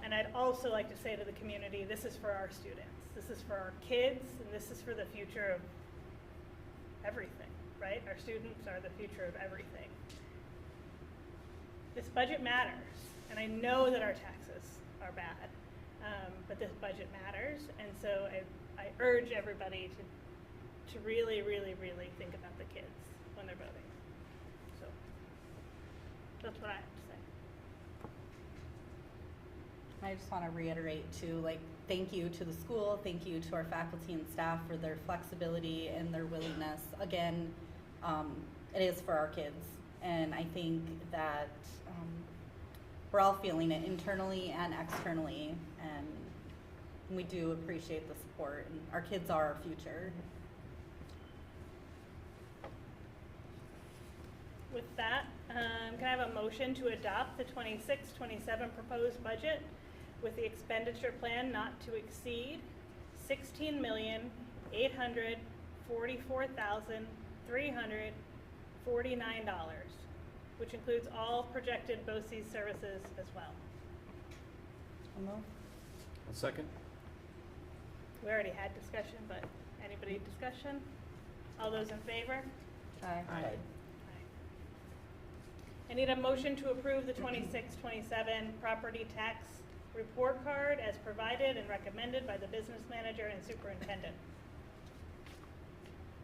And I'd also like to say to the community, this is for our students. This is for our kids, and this is for the future of everything, right? Our students are the future of everything. This budget matters, and I know that our taxes are bad, but this budget matters, and so I urge everybody to really, really, really think about the kids when they're voting. So that's what I have to say. I just want to reiterate too, like, thank you to the school, thank you to our faculty and staff for their flexibility and their willingness. Again, it is for our kids, and I think that we're all feeling it internally and externally, and we do appreciate the support, and our kids are our future. With that, can I have a motion to adopt the 26-27 proposed budget with the expenditure plan not to exceed $16,844,349, which includes all projected BOCES services as well. I'll move. A second. We already had discussion, but anybody discussion? All those in favor? Aye. Aye. I need a motion to approve the 26-27 property tax report card as provided and recommended by the business manager and superintendent.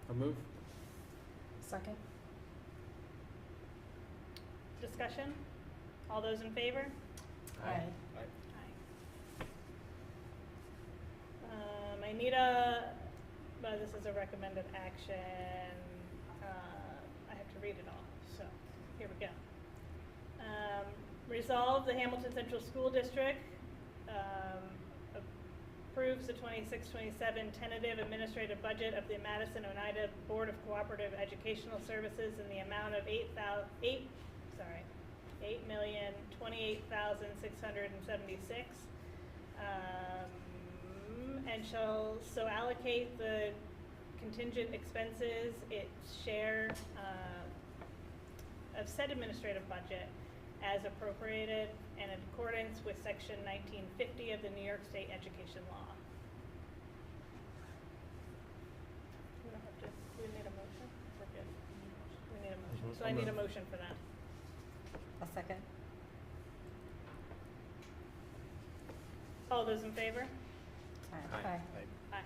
A move. Second. Discussion? All those in favor? Aye. I need this is a recommended action. I have to read it all, so here we go. Resolve the Hamilton Central School District approves the 26-27 tentative administrative budget of the Madison Oneida Board of Cooperative Educational Services in the amount of $8,028,676, and shall so allocate the contingent expenses its share of said administrative budget as appropriated and in accordance with Section 1950 of the New York State Education Law. We don't have to, do we need a motion? We're good. We need a motion. Mhm. So I need a motion for that. A second. All those in favor? Aye. Aye.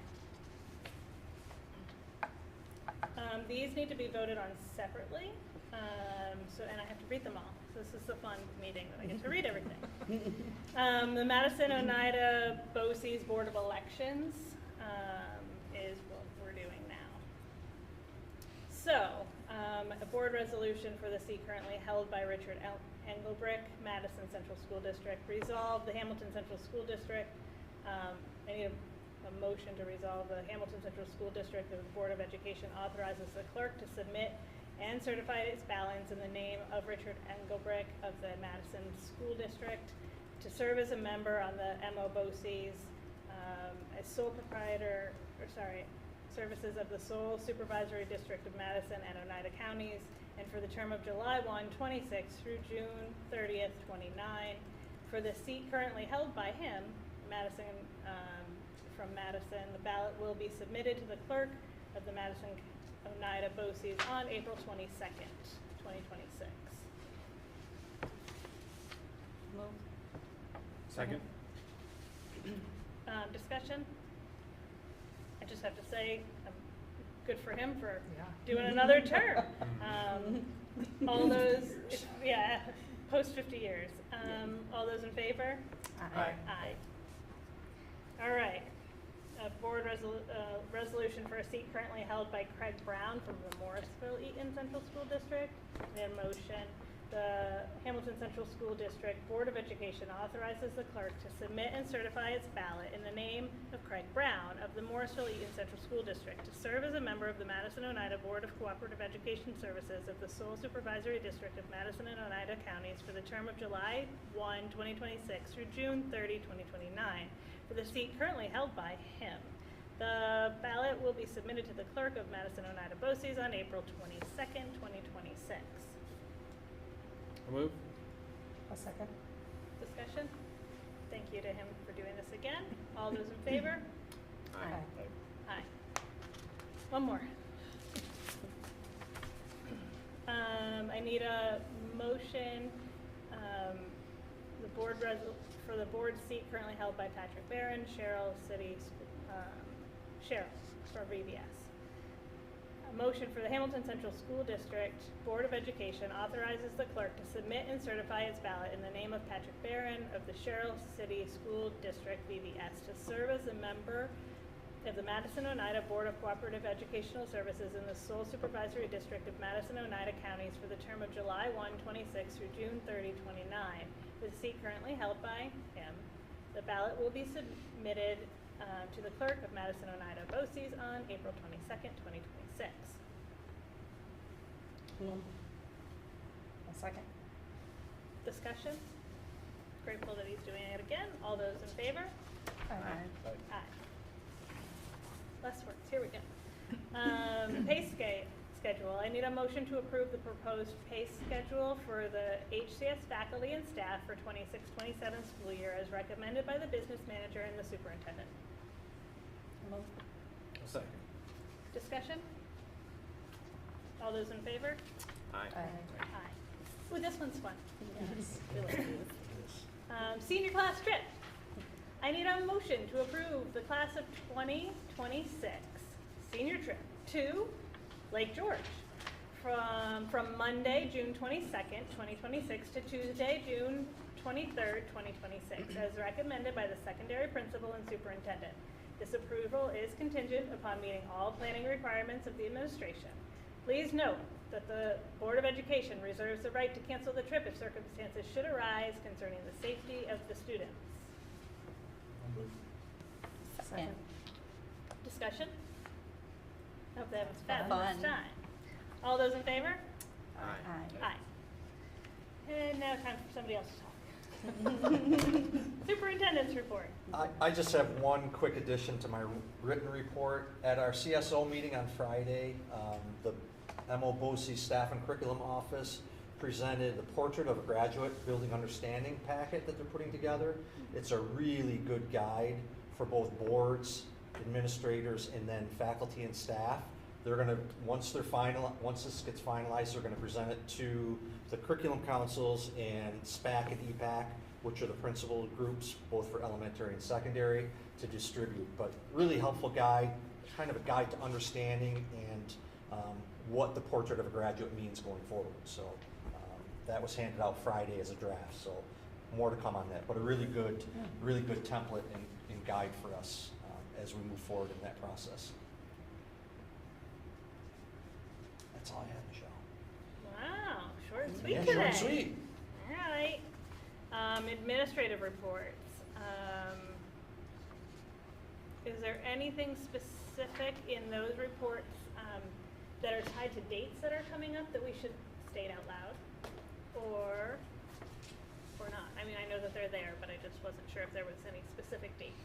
These need to be voted on separately, and I have to read them all. So this is a fun meeting that I get to read everything. The Madison Oneida BOCES Board of Elections is what we're doing now. So, a board resolution for the seat currently held by Richard Engelbrick, Madison Central School District. Resolve the Hamilton Central School District. I need a motion to resolve the Hamilton Central School District of the Board of Education authorizes the clerk to submit and certify its ballots in the name of Richard Engelbrick of the Madison School District to serve as a member on the MO BOCES as sole proprietor, services of the sole supervisory district of Madison and Oneida counties, and for the term of July 1, 26 through June 30th, 29. For the seat currently held by him, Madison, from Madison, the ballot will be submitted to the clerk of the Madison Oneida BOCES on April 22nd, 2026. Move. Second? Discussion? I just have to say, good for him for Yeah. doing another term. All those, post 50 years. All those in favor? Aye. Aye. All right. A board resolution for a seat currently held by Craig Brown from the Morrisville Eaton Central School District. In motion, the Hamilton Central School District Board of Education authorizes the clerk to submit and certify its ballot in the name of Craig Brown of the Morrisville Eaton Central School District to serve as a member of the Madison Oneida Board of Cooperative Education Services of the sole supervisory district of Madison and Oneida counties for the term of July 1, 2026 through June 30, 2029. For the seat currently held by him. The ballot will be submitted to the clerk of Madison Oneida BOCES on April 22nd, 2026. I'll move. A second. Discussion? Thank you to him for doing this again. All those in favor? Aye. Aye. One more. I need a motion, for the board seat currently held by Patrick Barron, Cheryl City, Cheryl for VBS. A motion for the Hamilton Central School District Board of Education authorizes the clerk to submit and certify its ballot in the name of Patrick Barron of the Cheryl City School District VBS to serve as a member of the Madison Oneida Board of Cooperative Educational Services in the sole supervisory district of Madison Oneida counties for the term of July 1, 26 through June 30, 29. The seat currently held by him. The ballot will be submitted to the clerk of Madison Oneida BOCES on April 22nd, 2026. A second. Discussion? Grateful that he's doing it again. All those in favor? Aye. Aye. Less words, here we go. Pay schedule. I need a motion to approve the proposed pay schedule for the HCS faculty and staff for 26-27 school year as recommended by the business manager and the superintendent. Move. Second. Discussion? All those in favor? Aye. Aye. Ooh, this one's fun. Yes. Really. Senior class trip. I need a motion to approve the class of 2026 senior trip to Lake George from Monday, June 22nd, 2026 to Tuesday, June 23rd, 2026, as recommended by the secondary principal and superintendent. This approval is contingent upon meeting all planning requirements of the administration. Please note that the Board of Education reserves the right to cancel the trip if circumstances should arise concerning the safety of the students. Second. Discussion? Hope they have a Fun. fabulous time. All those in favor? Aye. Aye. And now time for somebody else to talk. Superintendent's report. I just have one quick addition to my written report. At our CSO meeting on Friday, the MO BOCES Staff and Curriculum Office presented the Portrait of a Graduate Building Understanding packet that they're putting together. It's a really good guide for both boards, administrators, and then faculty and staff. They're gonna, once this gets finalized, they're gonna present it to the curriculum councils and SPAC and EPAC, which are the principal groups, both for elementary and secondary, to distribute. But really helpful guide, kind of a guide to understanding and what the Portrait of a Graduate means going forward. So that was handed out Friday as a draft, so more to come on that. But a really good template and guide for us as we move forward in that process. That's all I had, Michelle. Wow, short and sweet Yeah, today. short and sweet. All right. Administrative reports. Is there anything specific in those reports that are tied to dates that are coming up that we should state out loud, or not? I mean, I know that they're there, but I just wasn't sure if there was any specific dates.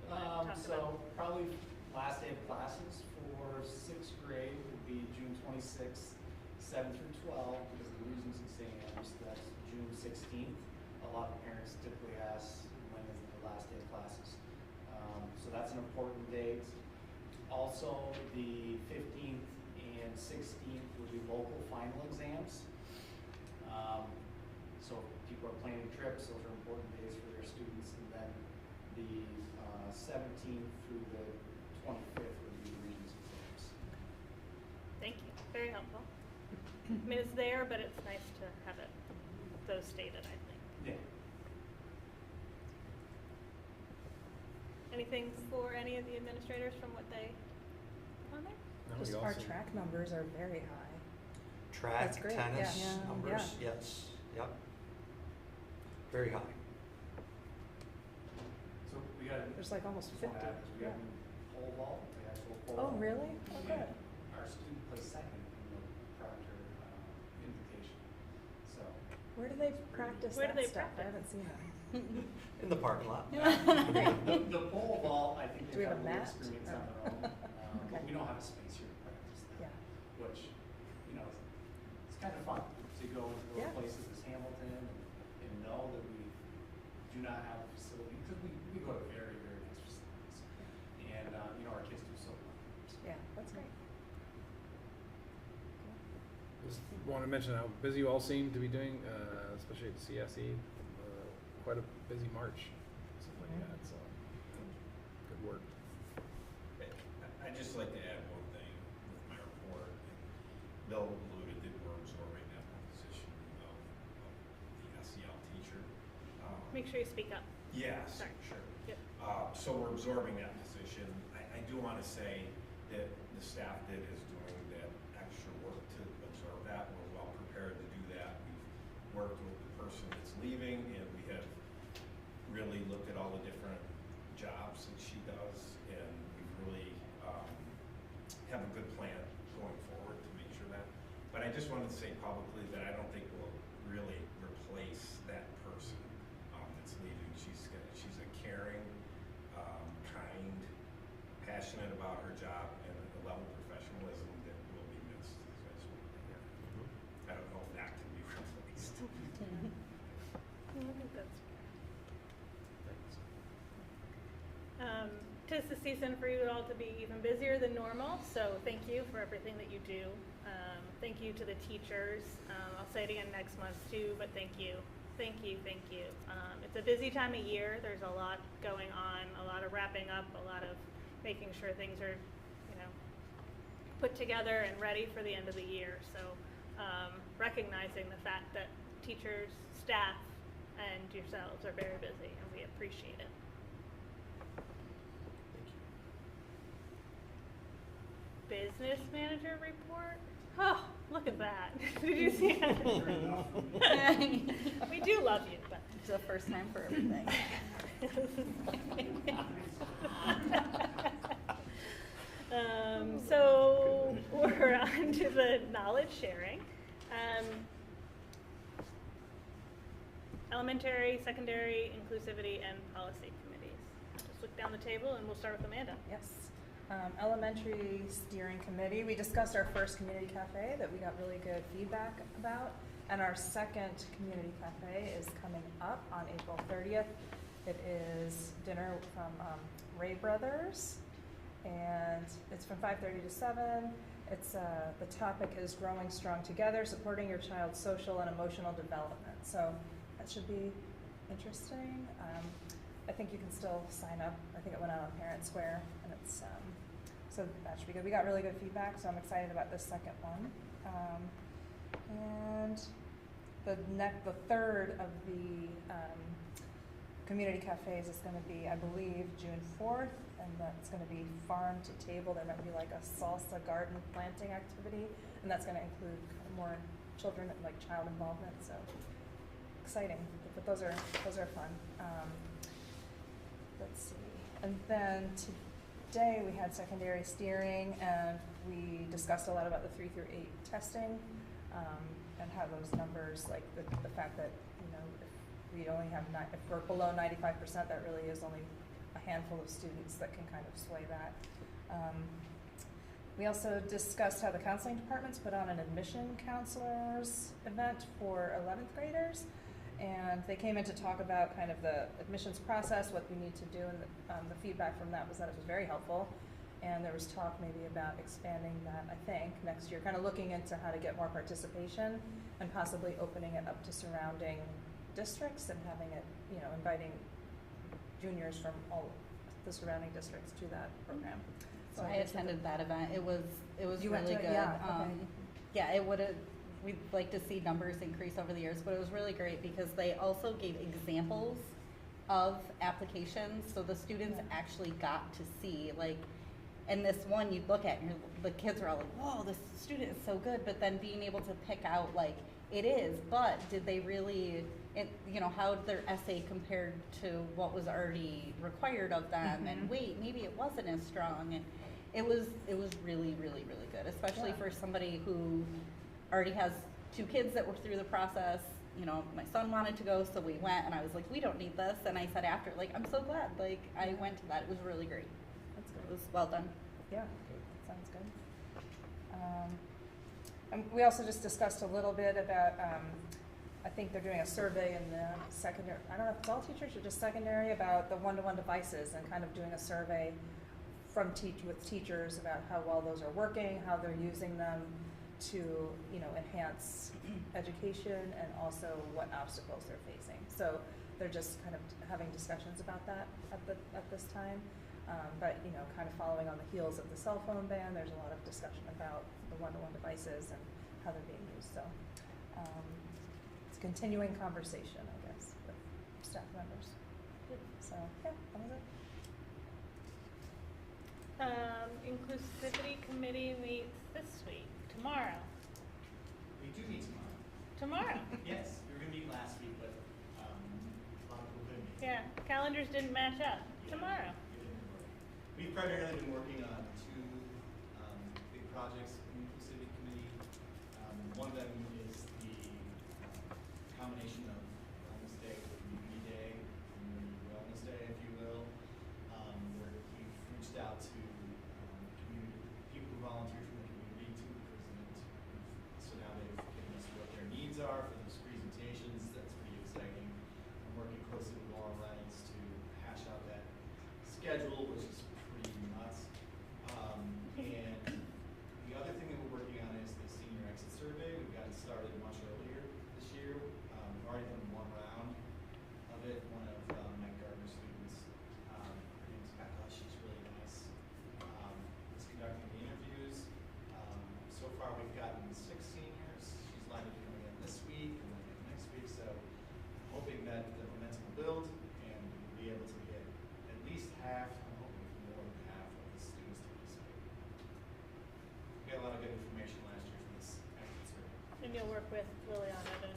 we wanted to talk about. Probably last day of classes for 6th grade would be June 26th, 7 through 12, because of the reasons exams. That's June 16th. A lot of parents typically ask, when is the last day of classes? So that's an important date. Also, the 15th and 16th would be local final exams. So if people are planning trips, those are important days for their students. And then the 17th through the 25th would be the Regents exams. Thank you. Very helpful. I mean, it's there, but it's nice to have it those stated, I think. Yeah. Anything for any of the administrators from what they on there? No, Just we our also- track numbers are very high. Track, That's great, tennis yeah. Yeah, numbers, yes, yep. Very high. So we got. There's like almost 50, We got yeah. a pole vault, the actual pole Oh, vault. really? Oh, good. Our student placed second in the Proctor invitation. So. Where do they practice Where do that they stuff? practice? I haven't seen them. In the parking lot. The pole vault, I think Do we they have have a a little mat? experience on their own. Okay. But we don't have a space here to practice that. Yeah. Which, you know, it's kind of fun to go into those Yeah. places as Hamilton and know that we do not have a facility, because we go to very, very nice facilities. And, you know, our kids do so well. Yeah, that's great. Just want to mention how busy you all seem to be doing, especially at CSE. Quite a busy March, stuff like that. So, good work. I'd just like to add one thing with my report. Bill alluded that we're absorbing that position of the SEL teacher. Make sure you speak up. Yes, Sorry. sure. Yep. So we're absorbing that position. I do want to say that the staff that is doing that extra work to absorb that, we're well prepared to do that. We've worked with the person that's leaving, and we have really looked at all the different jobs that she does, and we've really have a good plan going forward to make sure that. But I just wanted to say publicly that I don't think we'll really replace that person that's leaving. She's a caring, kind, passionate about her job, and a level of professionalism that will be missed. So I just wanted to hear. I don't know if that can be replaced. I think that's Thanks. fair. 'Tis the season for you all to be even busier than normal, so thank you for everything that you do. Thank you to the teachers. I'll say it again next month too, but thank you. Thank you, thank you. It's a busy time of year. There's a lot going on, a lot of wrapping up, a lot of making sure things are, put together and ready for the end of the year. So recognizing the fact that teachers, staff, and yourselves are very busy, and we appreciate it. Thank you. Business manager report? Oh, look at that. Did you see it? We do love you, but. It's the first time for everything. So we're on to the knowledge sharing. Elementary, secondary, inclusivity, and policy committees. Just look down the table and we'll start with Amanda. Yes. Elementary steering committee, we discussed our first community cafe that we got really good feedback about. And our second community cafe is coming up on April 30th. It is dinner from Ray Brothers, and it's from 5:30 to 7. It's the topic is growing strong together, supporting your child's social and emotional development. So that should be interesting. I think you can still sign up. I think it went out on Parent Square, and it's so that should be good. We got really good feedback, so I'm excited about this second one. And the third of the community cafes is going to be, I believe, June 4th, and that's going to be farm to table. There might be like a salsa garden planting activity, and that's going to include kind of more children, like child involvement. So exciting, but those are fun. Let's see, and then today we had secondary steering, and we discussed a lot about the 3 through 8 testing, and how those numbers, like the fact that, you know, if we only have if we're below 95%, that really is only a handful of students that can kind of sway that. We also discussed how the counseling departments put on an admission counselors event for 11th graders, and they came in to talk about kind of the admissions process, what we need to do, and the feedback from that was that it was very helpful. And there was talk maybe about expanding that, I think, next year, kind of looking into how to get more participation and possibly opening it up to surrounding districts and having it, you know, inviting juniors from all the surrounding districts to that program. So I attended that event. It was You went really to it? good. Yeah, okay. Yeah, it would have. We'd like to see numbers increase over the years, but it was really great because they also gave examples of applications, so the students actually got to see, like, and this one you'd look at and the kids are all like, whoa, this student is so good, but then being able to pick out, like, it is, but did they really, you know, how did their essay compared to what was already required of them, and wait, maybe it wasn't as strong, and it was really, really, really good, especially for somebody who already has 2 kids that were through the process. You know, my son wanted to go, so we went, and I was like, we don't need this, and I said after, like, I'm so glad, like, I went to that. It was really great. That's good. It was well done. Yeah, that sounds good. And we also just discussed a little bit about, I think they're doing a survey in the secondary, I don't know if it's all teachers or just secondary, about the one-to-one devices, and kind of doing a survey from with teachers about how well those are working, how they're using them to, you know, enhance education, and also what obstacles they're facing. So they're just kind of having discussions about that at this time. But, you know, kind of following on the heels of the cell phone ban, there's a lot of discussion about the one-to-one devices and how they're being used. So it's a continuing conversation, I guess, with staff members. So, yeah, that was it. Inclusivity committee meets this week, tomorrow. We do meet tomorrow. Tomorrow. Yes, we were gonna meet last week, but a lot of people couldn't meet. Yeah, calendars didn't match up. Tomorrow. We've primarily been working on 2 big projects in the Civic Committee. One of them is the combination of Wellness Day with Community Day, Community Wellness Day, if you will, where we've reached out to people who volunteer from the community to present. So now they've given us what their needs are for those presentations. That's pretty exciting. I'm working closely with Laura Reynolds to hash out that schedule, which is pretty nuts. And the other thing that we're working on is the senior exit survey. We've gotten started much earlier this year. We've already done 1 round of it. One of Mike Gardner's students, her name's Becca, she's really nice, is conducting the interviews. So far we've gotten 6 seniors. She's lined up coming in this week and then next week. So I'm hoping that the momentum will build and we'll be able to get at least half, I'm hoping more than half of the students to participate. We got a lot of good information last year from this exit survey. And you'll work with Liliana to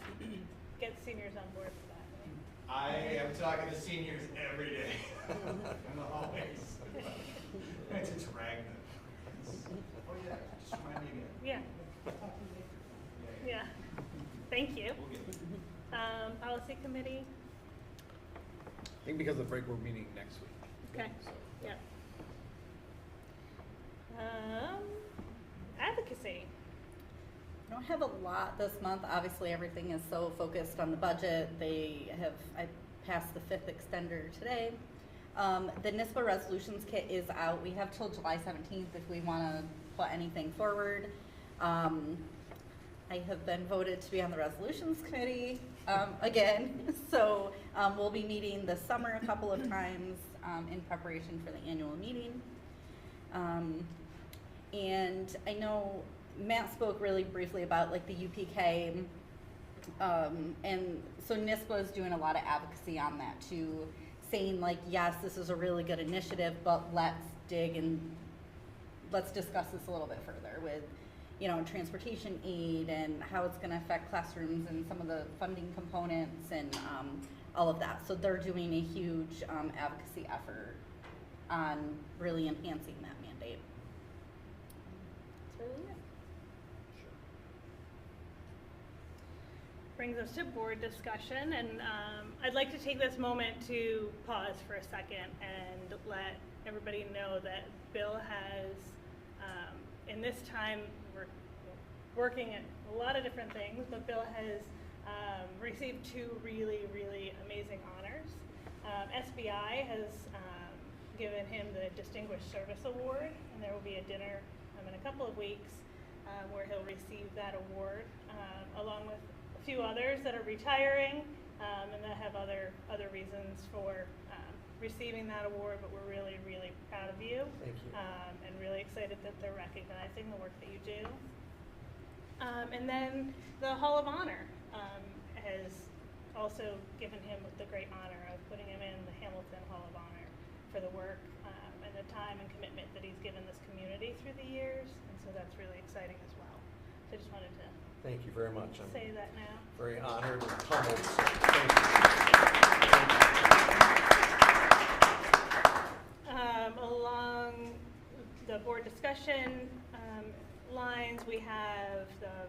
get seniors on board for that, right? I am talking to seniors every day in the hallways. I had to drag them. Oh yeah, just remind me again. Yeah. Yeah. Thank you. We'll get it. Policy committee. I think because of the break, we're meeting next week. Okay. So, Yeah. Advocacy. I don't have a lot this month. Obviously, everything is so focused on the budget. I passed the 5th extender today. The NISBA resolutions kit is out. We have till July 17th if we want to put anything forward. I have been voted to be on the resolutions committee again. So we'll be meeting this summer a couple of times in preparation for the annual meeting. And I know Matt spoke really briefly about like the UPK, and so NISBA is doing a lot of advocacy on that too, saying like, yes, this is a really good initiative, but let's dig and let's discuss this a little bit further with, you know, transportation aid and how it's going to affect classrooms and some of the funding components and all of that. So they're doing a huge advocacy effort on really enhancing that mandate. That's really it. Brings us to board discussion, and I'd like to take this moment to pause for a second and let everybody know that Bill has, in this time, we're working at a lot of different things, but Bill has received 2 really, really amazing honors. SBI has given him the Distinguished Service Award, and there will be a dinner in a couple of weeks where he'll receive that award, along with a few others that are retiring and that have other reasons for receiving that award, but we're really, really proud of you. Thank you. And really excited that they're recognizing the work that you do. And then the Hall of Honor has also given him the great honor of putting him in the Hamilton Hall of Honor for the work and the time and commitment that he's given this community through the years, and so that's really exciting as well. So I just wanted to Thank you very much. I'm say that now. very honored and humbled. So thank you. Along the board discussion lines, we have the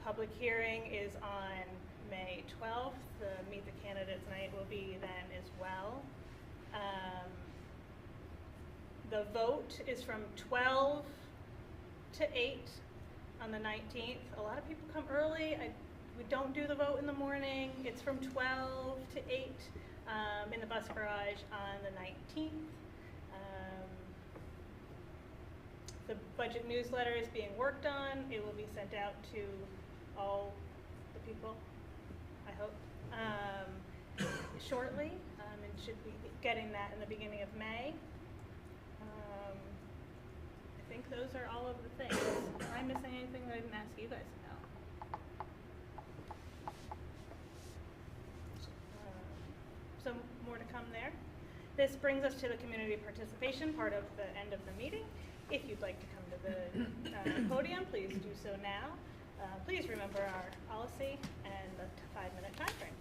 public hearing is on May 12th. The Meet the Candidates Night will be then as well. The vote is from 12 to 8 on the 19th. A lot of people come early. We don't do the vote in the morning. It's from 12 to 8 in the bus garage on the 19th. The budget newsletter is being worked on. It will be sent out to all the people, I hope, shortly, and should be getting that in the beginning of May. I think those are all of the things. Am I missing anything that I didn't ask you guys about? So more to come there. This brings us to the community participation part of the end of the meeting. If you'd like to come to the podium, please do so now. Please remember our policy and the 5-minute time frame.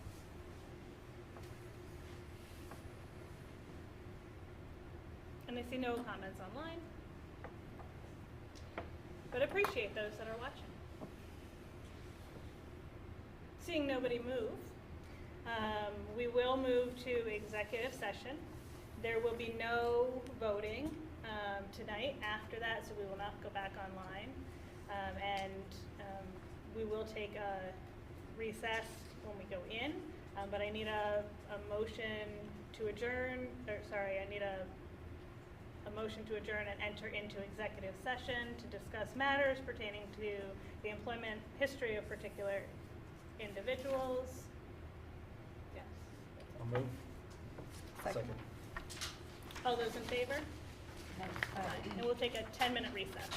And I see no comments online, but appreciate those that are watching. Seeing nobody move, we will move to executive session. There will be no voting tonight after that, so we will not go back online. We will take a recess when we go in, but I need a motion to adjourn, I need a motion to adjourn and enter into executive session to discuss matters pertaining to the employment history of particular individuals. Yes. I'll move. Second. All those in favor? Aye. And we'll take a 10-minute recess.